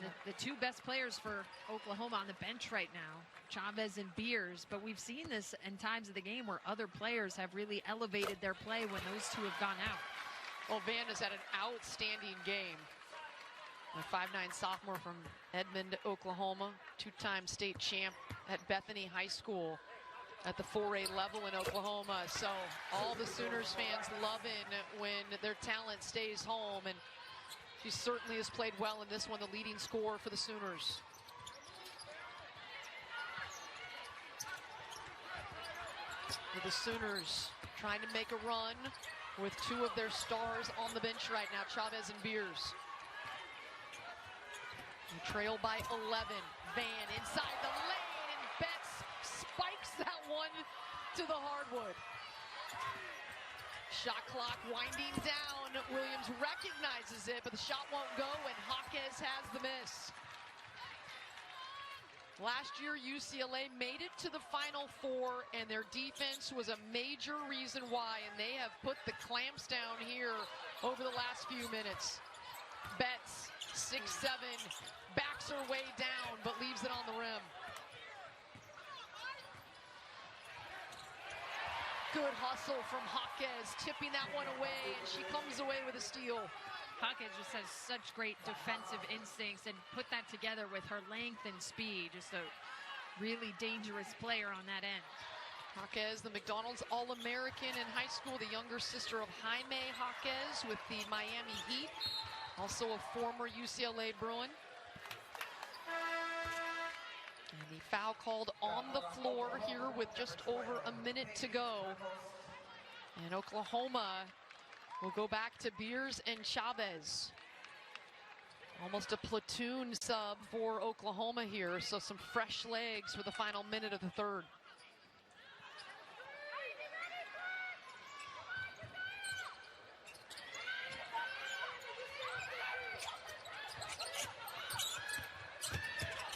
And the two best players for Oklahoma on the bench right now, Chavez and Beers. But we've seen this in times of the game where other players have really elevated their play when those two have gone out. Well, Van has had an outstanding game. A 5'9" sophomore from Edmond, Oklahoma, two-time state champ at Bethany High School at the 4A level in Oklahoma. So all the Sooners fans loving when their talent stays home, and she certainly has played well in this one, the leading scorer for the Sooners. For the Sooners trying to make a run with two of their stars on the bench right now, Chavez and Beers. They trail by 11. Van inside the lane, and Betts spikes that one to the hardwood. Shot clock winding down. Williams recognizes it, but the shot won't go, and Jaquez has the miss. Last year, UCLA made it to the Final Four, and their defense was a major reason why, and they have put the clamps down here over the last few minutes. Betts, 6'7", backs her way down, but leaves it on the rim. Good hustle from Jaquez, tipping that one away, and she comes away with a steal. Jaquez just has such great defensive instincts and put that together with her length and speed. Just a really dangerous player on that end. Jaquez, the McDonald's All-American in high school, the younger sister of Jaime Jaquez with the Miami Heat. Also a former UCLA Bruin. And the foul called on the floor here with just over a minute to go. And Oklahoma will go back to Beers and Chavez. Almost a platoon sub for Oklahoma here, so some fresh legs for the final minute of the third.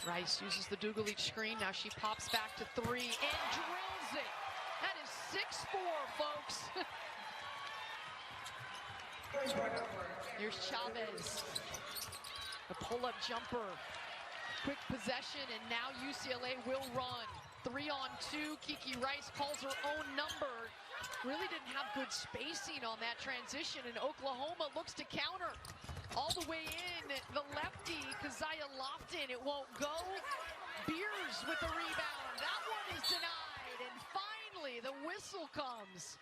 Rice uses the Dugalich screen. Now she pops back to three and drills it. That is 6-4, folks. Here's Chavez. The pull-up jumper. Quick possession, and now UCLA will run. 3-on-2. Kiki Rice calls her own number. Really didn't have good spacing on that transition, and Oklahoma looks to counter. All the way in, the lefty, Keziah Lofton, it won't go. Beers with the rebound. That one is denied, and finally the whistle comes.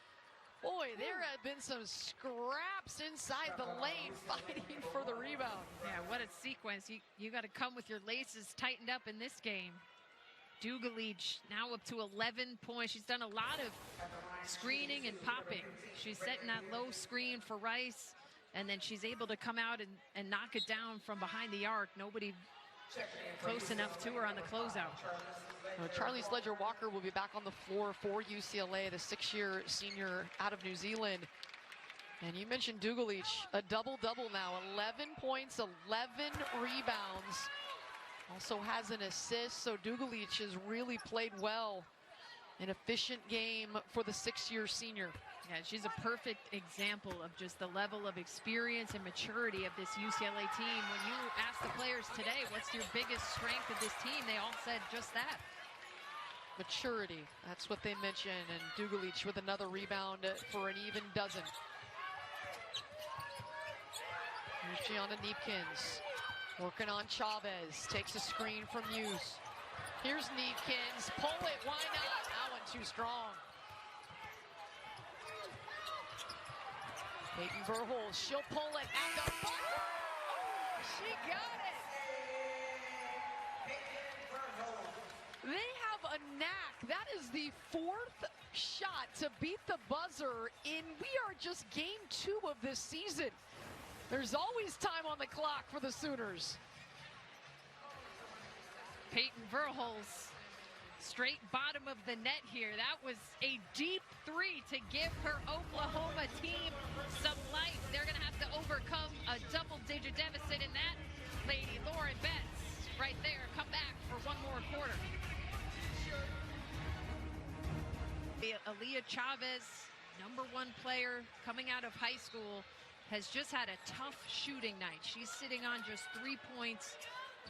Boy, there have been some scraps inside the lane fighting for the rebound. Yeah, what a sequence. You got to come with your laces tightened up in this game. Dugalich now up to 11 points. She's done a lot of screening and popping. She's setting that low screen for Rice, and then she's able to come out and knock it down from behind the arc. Nobody close enough to her on the closeout. Charlize Ledger Walker will be back on the floor for UCLA, the 6-year senior out of New Zealand. And you mentioned Dugalich, a double-double now, 11 points, 11 rebounds. Also has an assist, so Dugalich has really played well. An efficient game for the 6-year senior. Yeah, she's a perfect example of just the level of experience and maturity of this UCLA team. When you ask the players today, what's your biggest strength of this team, they all said just that. Maturity, that's what they mentioned, and Dugalich with another rebound for an even dozen. Here's Gianna Neepkins working on Chavez, takes a screen from Hughes. Here's Neepkins, pull it, why not? That one too strong. Peyton Verhulst, she'll pull it at the buzzer. Oh, she got it. that is the 4th shot to beat the buzzer in, we are just game 2 of this season. There's always time on the clock for the Sooners. Peyton Verhulst, straight bottom of the net here. That was a deep 3 to give her Oklahoma team some life. They're going to have to overcome a double-digit deficit in that lady. Lauren Betts right there. Come back for one more quarter. Aaliyah Chavez, #1 player coming out of high school, has just had a tough shooting night. She's sitting on just 3 points,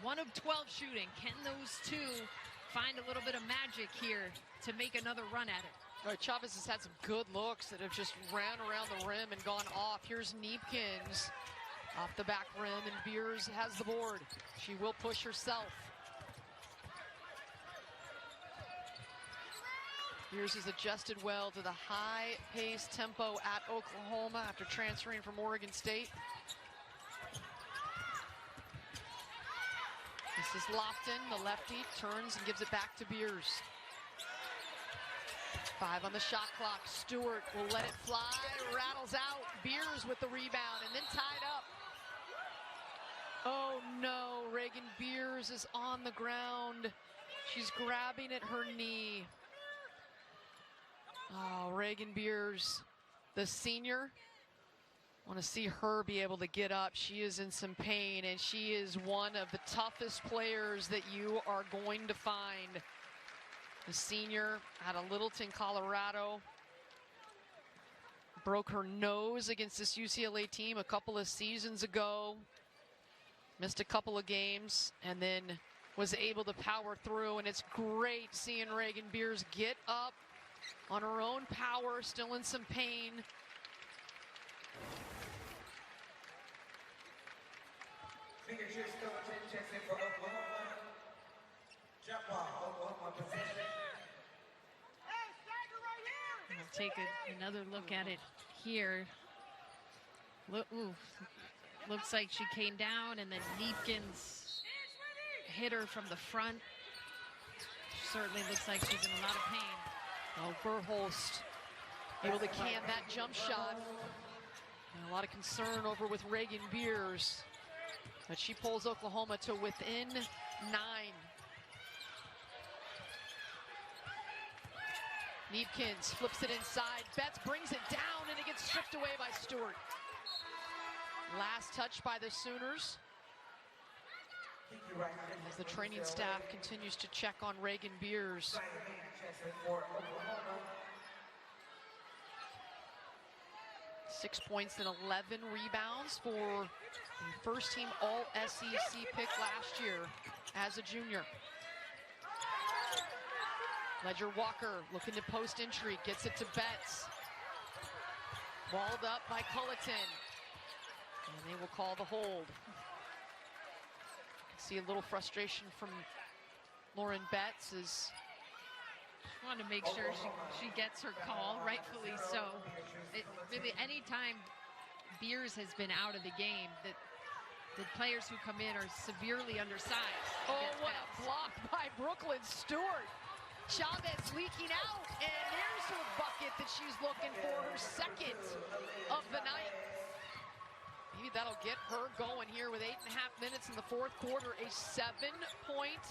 1 of 12 shooting. Can those two find a little bit of magic here to make another run at it? All right, Chavez has had some good looks that have just ran around the rim and gone off. Here's Neepkins off the back rim, and Beers has the board. She will push herself. Beers has adjusted well to the high-paced tempo at Oklahoma after transferring from Oregon State. This is Lofton, the lefty, turns and gives it back to Beers. 5 on the shot clock. Stewart will let it fly, rattles out. Beers with the rebound and then tied up. Oh no, Reagan Beers is on the ground. She's grabbing at her knee. Oh, Reagan Beers, the senior. Want to see her be able to get up. She is in some pain, and she is one of the toughest players that you are going to find. The senior out of Littleton, Colorado. Broke her nose against this UCLA team a couple of seasons ago. Missed a couple of games, and then was able to power through, and it's great seeing Reagan Beers get up on her own power, still in some pain. Fingertips coming to the chest in for Oklahoma. Jump ball, Oklahoma possession. We'll take another look at it here. Looks like she came down, and then Neepkins hit her from the front. Certainly looks like she's in a lot of pain. Oh, Verhulst able to can that jump shot. And a lot of concern over with Reagan Beers. But she pulls Oklahoma to within 9. Neepkins flips it inside. Betts brings it down, and it gets stripped away by Stewart. Last touch by the Sooners. As the training staff continues to check on Reagan Beers. 6 points and 11 rebounds for the first team All-SEC pick last year as a junior. Ledger Walker looking to post entry, gets it to Betts. Walled up by Culleton. And they will call the hold. See a little frustration from Lauren Betts as want to make sure she gets her call, rightfully so. Really, anytime Beers has been out of the game, the players who come in are severely undersized. Oh, what a block by Brooklyn Stewart. Chavez leaking out, and there's her bucket that she's looking for, her second of the night. Maybe that'll get her going here with 8.5 minutes in the 4th quarter. A 7-point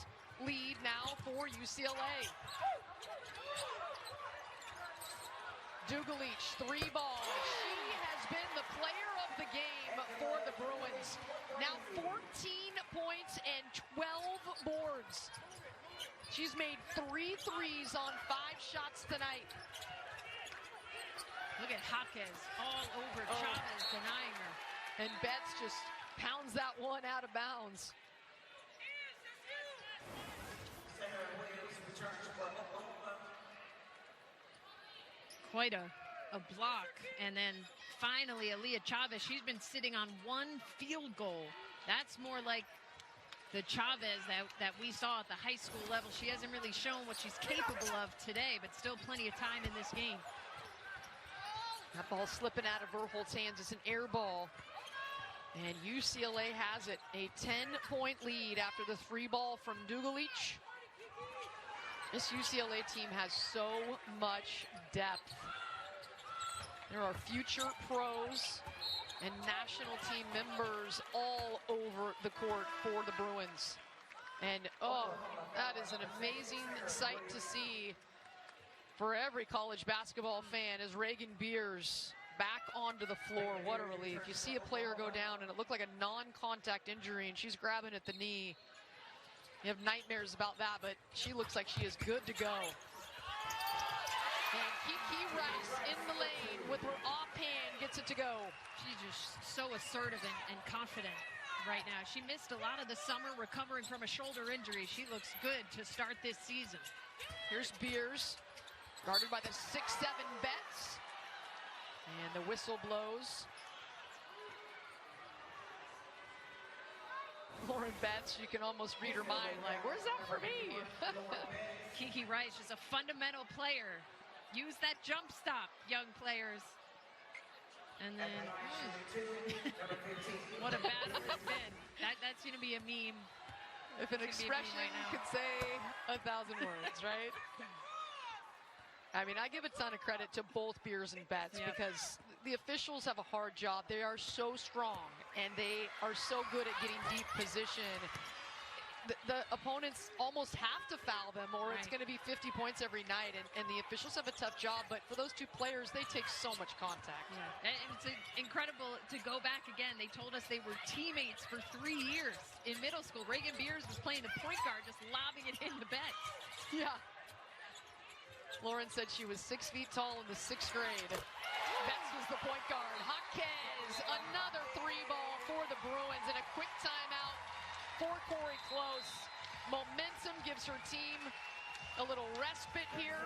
lead now for UCLA. Dugalich, 3 ball. She has been the player of the game for the Bruins. Now 14 points and 12 boards. She's made 3 threes on 5 shots tonight. Look at Jaquez all over Chavez, denying her. And Betts just pounds that one out of bounds. Quite a block. And then finally, Aaliyah Chavez, she's been sitting on 1 field goal. That's more like the Chavez that we saw at the high school level. She hasn't really shown what she's capable of today, but still plenty of time in this game. That ball slipping out of Verhulst's hands. It's an air ball. And UCLA has it. A 10-point lead after the 3 ball from Dugalich. This UCLA team has so much depth. There are future pros and national team members all over the court for the Bruins. And oh, that is an amazing sight to see for every college basketball fan as Reagan Beers back onto the floor. What a relief. You see a player go down and it looked like a non-contact injury and she's grabbing at the knee. You have nightmares about that, but she looks like she is good to go. And Kiki Rice in the lane with her offhand gets it to go. She's just so assertive and confident right now. She missed a lot of the summer recovering from a shoulder injury. She looks good to start this season. Here's Beers, guarded by the 6'7" Betts. And the whistle blows. Lauren Betts, you can almost read her mind like, where's that for me? Kiki Rice is a fundamental player. Use that jump stop, young players. And then, what a battle it's been. That's going to be a meme. If an expression could say 1,000 words, right? I mean, I give a ton of credit to both Beers and Betts because the officials have a hard job. They are so strong, and they are so good at getting deep position. The opponents almost have to foul them, or it's going to be 50 points every night, and the officials have a tough job. But for those two players, they take so much contact. Yeah. And it's incredible to go back again. They told us they were teammates for 3 years in middle school. Reagan Beers was playing the point guard, just lobbing it in the Betts. Yeah. Lauren said she was 6 feet tall in the 6th grade. Betts was the point guard. Jaquez, another 3-ball for the Bruins, and a quick timeout for Corey Close. Momentum gives her team a little respite here.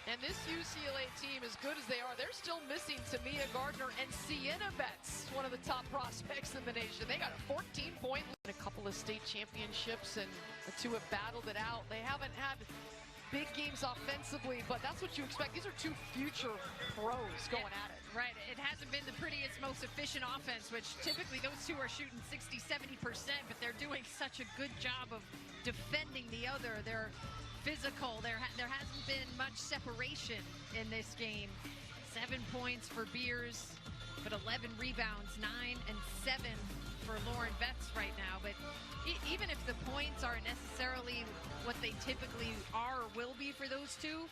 And this UCLA team, as good as they are, they're still missing Tamia Gardner and Sienna Betts, one of the top prospects in the nation. They got a 14-point lead in a couple of state championships, and the two have battled it out. They haven't had big games offensively, but that's what you expect. These are two future pros going at it. Right. It hasn't been the prettiest, most efficient offense, which typically those two are shooting 60, 70%, but they're doing such a good job of defending the other. They're physical. There hasn't been much separation in this game. 7 points for Beers, but 11 rebounds, 9 and 7 for Lauren Betts right now. But even if the points aren't necessarily what they typically are or will be for those two,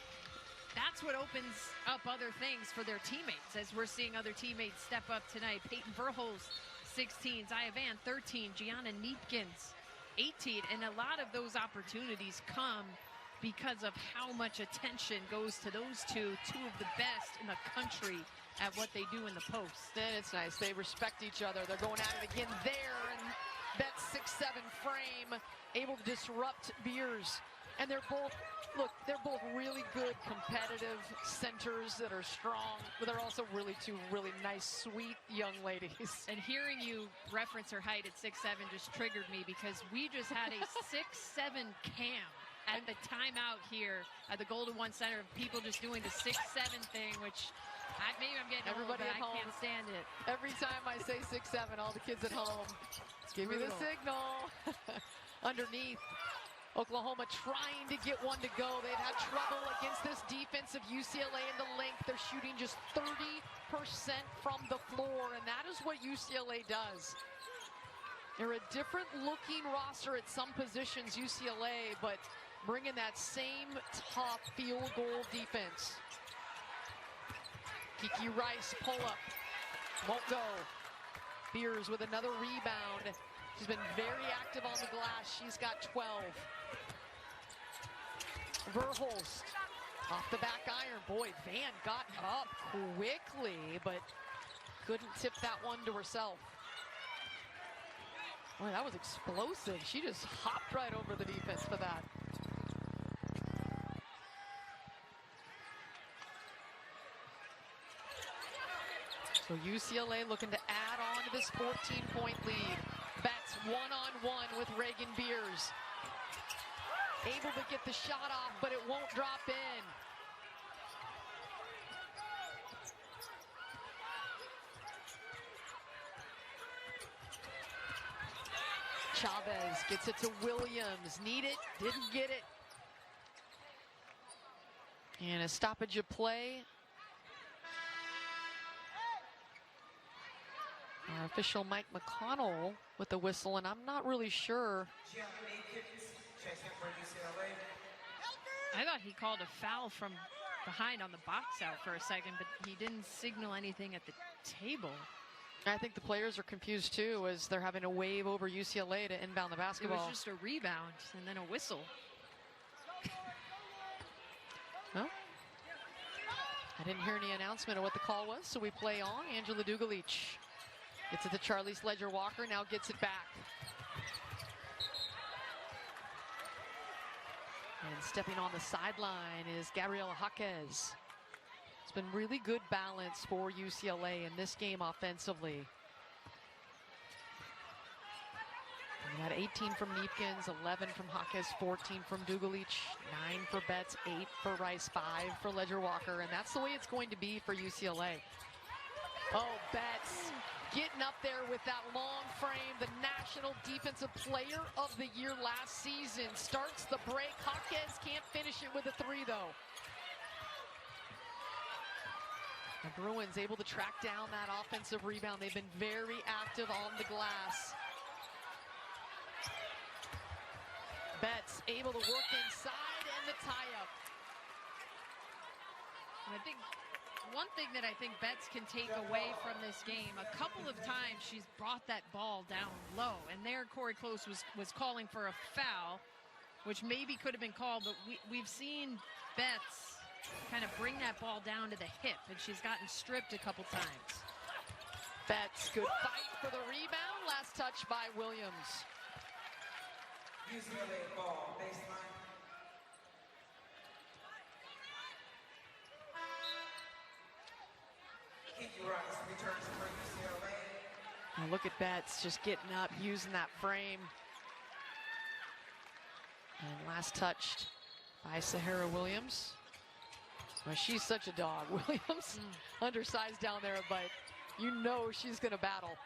that's what opens up other things for their teammates, as we're seeing other teammates step up tonight. Peyton Verhulst, 16, Zaya Van, 13, Gianna Neepkins, 18. And a lot of those opportunities come because of how much attention goes to those two of the best in the country at what they do in the post. And it's nice. They respect each other. They're going at it again there, and that 6'7" frame able to disrupt Beers. And they're both, look, they're both really good competitive centers that are strong, but they're also really two really nice, sweet young ladies. And hearing you reference her height at 6'7" just triggered me, because we just had a 6'7" cam at the timeout here at the Golden One Center of people just doing the 6'7" thing, which maybe I'm getting everybody old, but at home. I can't stand it. Every time I say 6'7", all the kids at home, give me the signal. Underneath, Oklahoma trying to get one to go. They've had trouble against this defense of UCLA in the length. They're shooting just 30% from the floor, and that is what UCLA does. They're a different looking roster at some positions, UCLA, but bringing that same tough field goal defense. Kiki Rice pull up, won't go. Beers with another rebound. She's been very active on the glass. She's got 12. Verhulst off the back iron. Boy, Van got up quickly, but couldn't tip that one to herself. Boy, that was explosive. She just hopped right over the defense for that. So UCLA looking to add on to this 14-point lead. Betts one-on-one with Reagan Beers. Able to get the shot off, but it won't drop in. Chavez gets it to Williams. Need it, didn't get it. And a stoppage of play. Our official Mike McConnell with the whistle, and I'm not really sure. I thought he called a foul from behind on the box out for a second, but he didn't signal anything at the table. I think the players are confused too, as they're having a wave over UCLA to inbound the basketball. It was just a rebound and then a whistle. Well, I didn't hear any announcement of what the call was, so we play on. Angela Dugalich gets it to Charlize Ledger-Walker, now gets it back. And stepping on the sideline is Gabriela Jaquez. It's been really good balance for UCLA in this game offensively. We had 18 from Neepkins, 11 from Jaquez, 14 from Dugalich, 9 for Betts, 8 for Rice, 5 for Ledger-Walker, and that's the way it's going to be for UCLA. Oh, Betts getting up there with that long frame, the National Defensive Player of the Year last season. Starts the break. Jaquez can't finish it with a three, though. The Bruins able to track down that offensive rebound. They've been very active on the glass. Betts able to work inside and the tie-up. I think one thing that I think Betts can take away from this game, a couple of times she's brought that ball down low, and there Corey Close was calling for a foul, which maybe could have been called, but we've seen Betts kind of bring that ball down to the hip, and she's gotten stripped a couple times. Betts, good fight for the rebound. Last touch by Williams. UCLA ball, baseline. Rice returns for UCLA. Now look at Betts just getting up, using that frame. And last touched by Sahara Williams. Well, she's such a dog. Williams, undersized down there, but you know she's going to battle.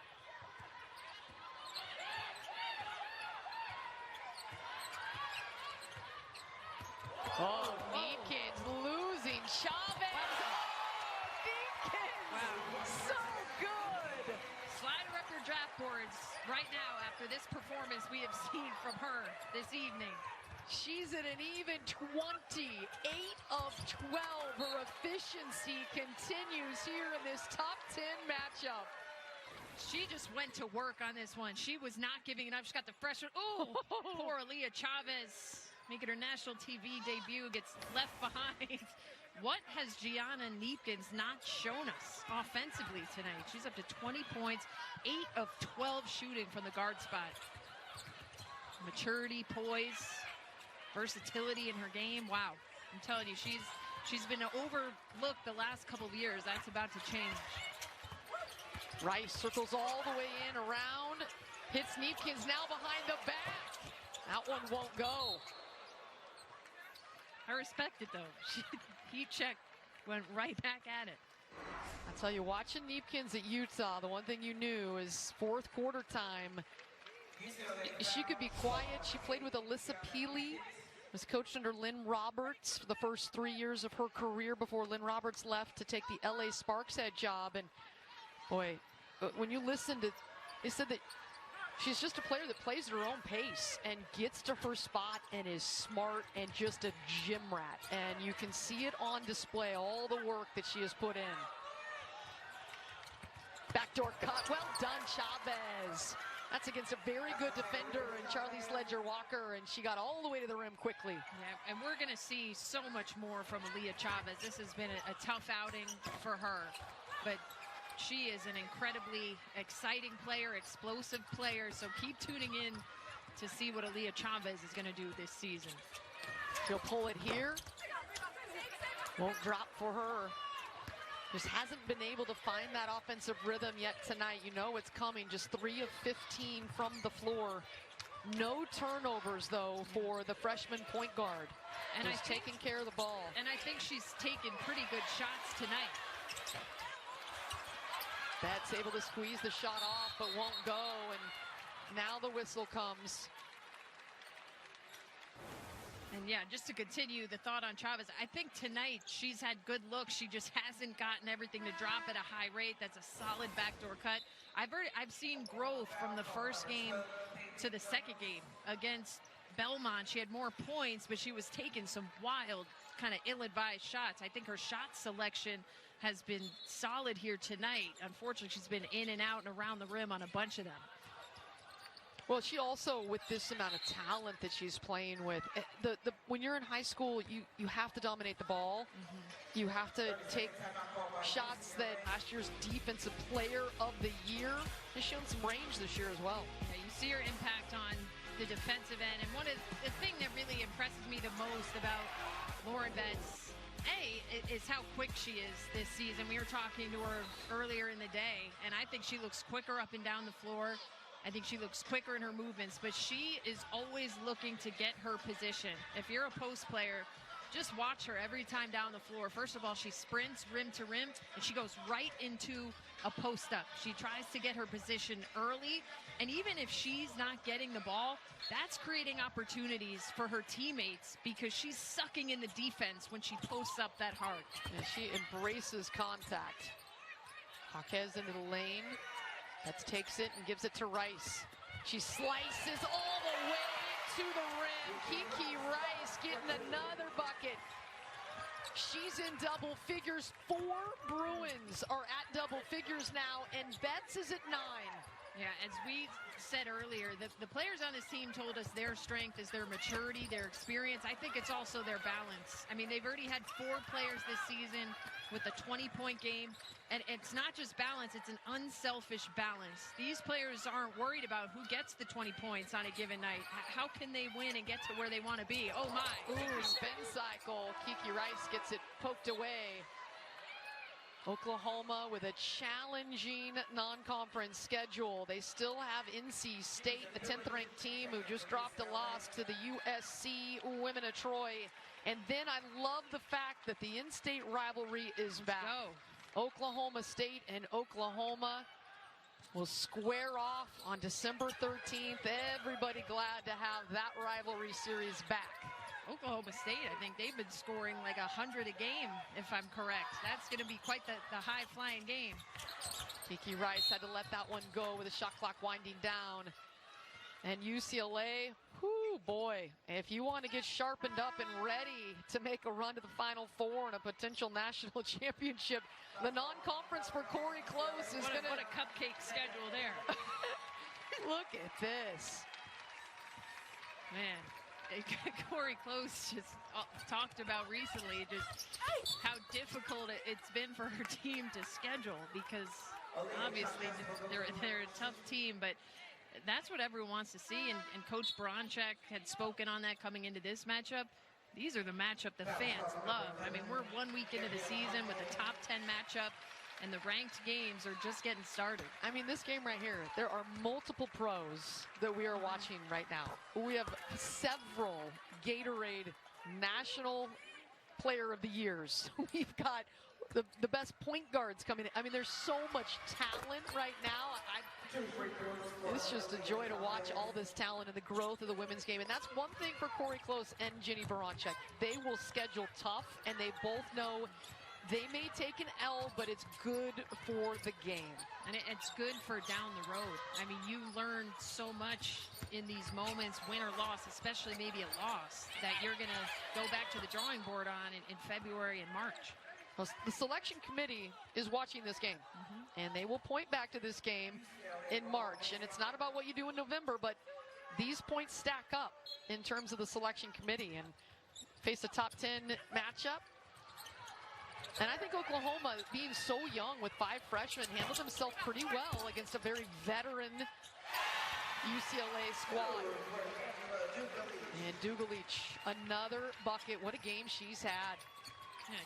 Oh, Neepkins losing. Chavez. Oh, Neepkins. Wow. So good. Slide her up your draft boards right now after this performance we have seen from her this evening. She's at an even 20, 8 of 12. Her efficiency continues here in this top 10 matchup. She just went to work on this one. She was not giving it up. She's got the freshman. Oh, poor Aaliyah Chavez making her national TV debut, gets left behind. What has Gianna Neepkins not shown us offensively tonight? She's up to 20 points, 8 of 12 shooting from the guard spot. Maturity, poise, versatility in her game. Wow, I'm telling you, she's been overlooked the last couple of years. That's about to change. Rice circles all the way in, around, hits Neepkins now behind the back. That one won't go. I respect it though. Heat check, went right back at it. I tell you, watching Neepkins at Utah, the one thing you knew is fourth quarter time, she could be quiet. She played with Alyssa Peely, was coached under Lynn Roberts for the first 3 years of her career before Lynn Roberts left to take the LA Sparks head job. And boy, when you listen to, they said that she's just a player that plays at her own pace and gets to her spot and is smart and just a gym rat. And you can see it on display, all the work that she has put in. Backdoor cut, well done, Chavez. That's against a very good defender in Charlize Ledger-Walker, and she got all the way to the rim quickly. Yeah, and we're going to see so much more from Aaliyah Chavez. This has been a tough outing for her, but she is an incredibly exciting player, explosive player, so keep tuning in to see what Aaliyah Chavez is going to do this season. She'll pull it here. Won't drop for her. Just hasn't been able to find that offensive rhythm yet tonight. You know it's coming. Just 3 of 15 from the floor. No turnovers, though, for the freshman point guard. And just taking care of the ball. And I think she's taken pretty good shots tonight. Betts able to squeeze the shot off, but won't go. And now the the whistle comes. And yeah, just to continue the thought on Chavez, I think tonight she's had good looks. She just hasn't gotten everything to drop at a high rate. That's a solid backdoor cut. I've seen growth from the first game to the second game against Belmont. She had more points, but she was taking some wild, kind of ill-advised shots. I think her shot selection has been solid here tonight. Unfortunately, she's been in and out and around the rim on a bunch of them. Well, she also, with this amount of talent that she's playing with, when you're in high school, you have to dominate the ball. You have to take shots that last year's defensive player of the year has shown some range this year as well. Yeah, you see her impact on the defensive end. And one of the thing that really impresses me the most about Lauren Betts, is how quick she is this season. We were talking to her earlier in the day, and I think she looks quicker up and down the floor. I think she looks quicker in her movements, but she is always looking to get her position. If you're a post player, just watch her every time down the floor. First of all, she sprints rim to rim, and she goes right into a post up. She tries to get her position early, and even if she's not getting the ball, that's creating opportunities for her teammates because she's sucking in the defense when she posts up that hard. And she embraces contact. Jaquez into the lane. Betts takes it and gives it to Rice. She slices all the way to the rim. Kiki Rice getting another bucket. She's in double figures. 4 Bruins are at double figures now, and Betts is at 9. Yeah, as we said earlier, the players on this team told us their strength is their maturity, their experience. I think it's also their balance. I mean, they've already had 4 players this season with a 20-point game. And it's not just balance, it's an unselfish balance. These players aren't worried about who gets the 20 points on a given night. How can they win and get to where they want to be? Oh, my. Ooh, spin cycle. Kiki Rice gets it poked away. Oklahoma with a challenging non-conference schedule. They still have NC State, the 10th-ranked team who just dropped a loss to the USC women of Troy. And then I love the fact that the in-state rivalry is back. Oklahoma State and Oklahoma will square off on December 13th. Everybody glad to have that rivalry series back. Oklahoma State, I think they've been scoring like 100 a game, if I'm correct. That's going to be quite the high-flying game. Kiki Rice had to let that one go with the shot clock winding down. And UCLA, whoo, boy, if you want to get sharpened up and ready to make a run to the Final Four and a potential national championship, the non-conference for Corey Close is going to... What a cupcake schedule there. Look at this. Man, Corey Close just talked about recently just how difficult it's been for her team to schedule because obviously they're a tough team, but that's what everyone wants to see, and Coach Baranchek had spoken on that coming into this matchup. These are the matchup the fans love. I mean, we're 1 week into the season with a top 10 matchup, and the ranked games are just getting started. I mean, this game right here, there are multiple pros that we are watching right now. We have several Gatorade National Player of the Years. We've got the best point guards coming in. I mean, there's so much talent right now. It's just a joy to watch all this talent and the growth of the women's game. And that's one thing for Corey Close and Ginny Baranchek. They will schedule tough, and they both know they may take an L, but it's good for the game. And it's good for down the road. I mean, you learn so much in these moments, win or loss, especially maybe a loss, that you're going to go back to the drawing board on in February and March. Well, the selection committee is watching this game, and they will point back to this game in March. And it's not about what you do in November, but these points stack up in terms of the selection committee and face a top 10 matchup. And I think Oklahoma, being so young with 5 freshmen, handled themselves pretty well against a very veteran UCLA squad. And Dugalich, another bucket. What a game she's had.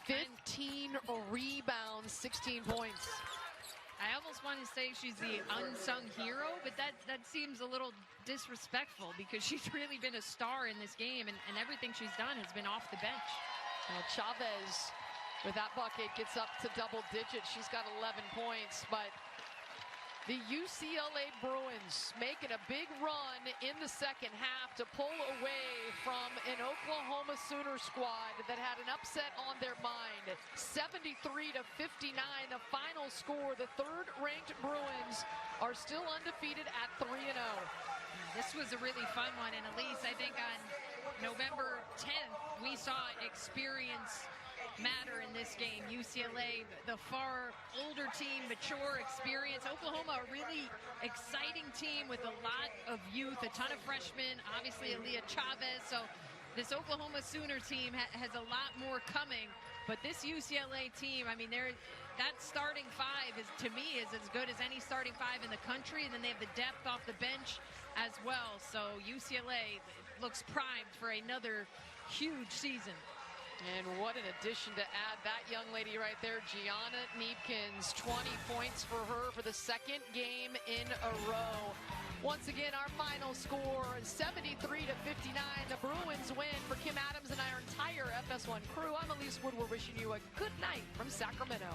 15 rebounds, 16 points. I almost want to say she's the unsung hero, but that seems a little disrespectful because she's really been a star in this game, and everything she's done has been off the bench. Chavez, with that bucket, gets up to double digits. She's got 11 points, but The UCLA Bruins making a big run in the second half to pull away from an Oklahoma Sooner squad that had an upset on their mind. 73-59, the final score. The third-ranked Bruins are still undefeated at 3-0. This was a really fun one, and Elise, I think on November 10th, we saw experience matter in this game. UCLA, the far older team, mature experience. Oklahoma, a really exciting team with a lot of youth, a ton of freshmen, obviously Aaliyah Chavez. So this Oklahoma Sooner team has a lot more coming. But this UCLA team, I mean, that starting five is, to me, is as good as any starting five in the country. And then they have the depth off the bench as well. So UCLA looks primed for another huge season. And what an addition to add that young lady right there, Gianna Neepkins, 20 points for her for the second game in a row. Once again, our final score, 73-59. The Bruins win. For Kim Adams and our entire FS1 crew, I'm Elise Wood. We're wishing you a good night from Sacramento.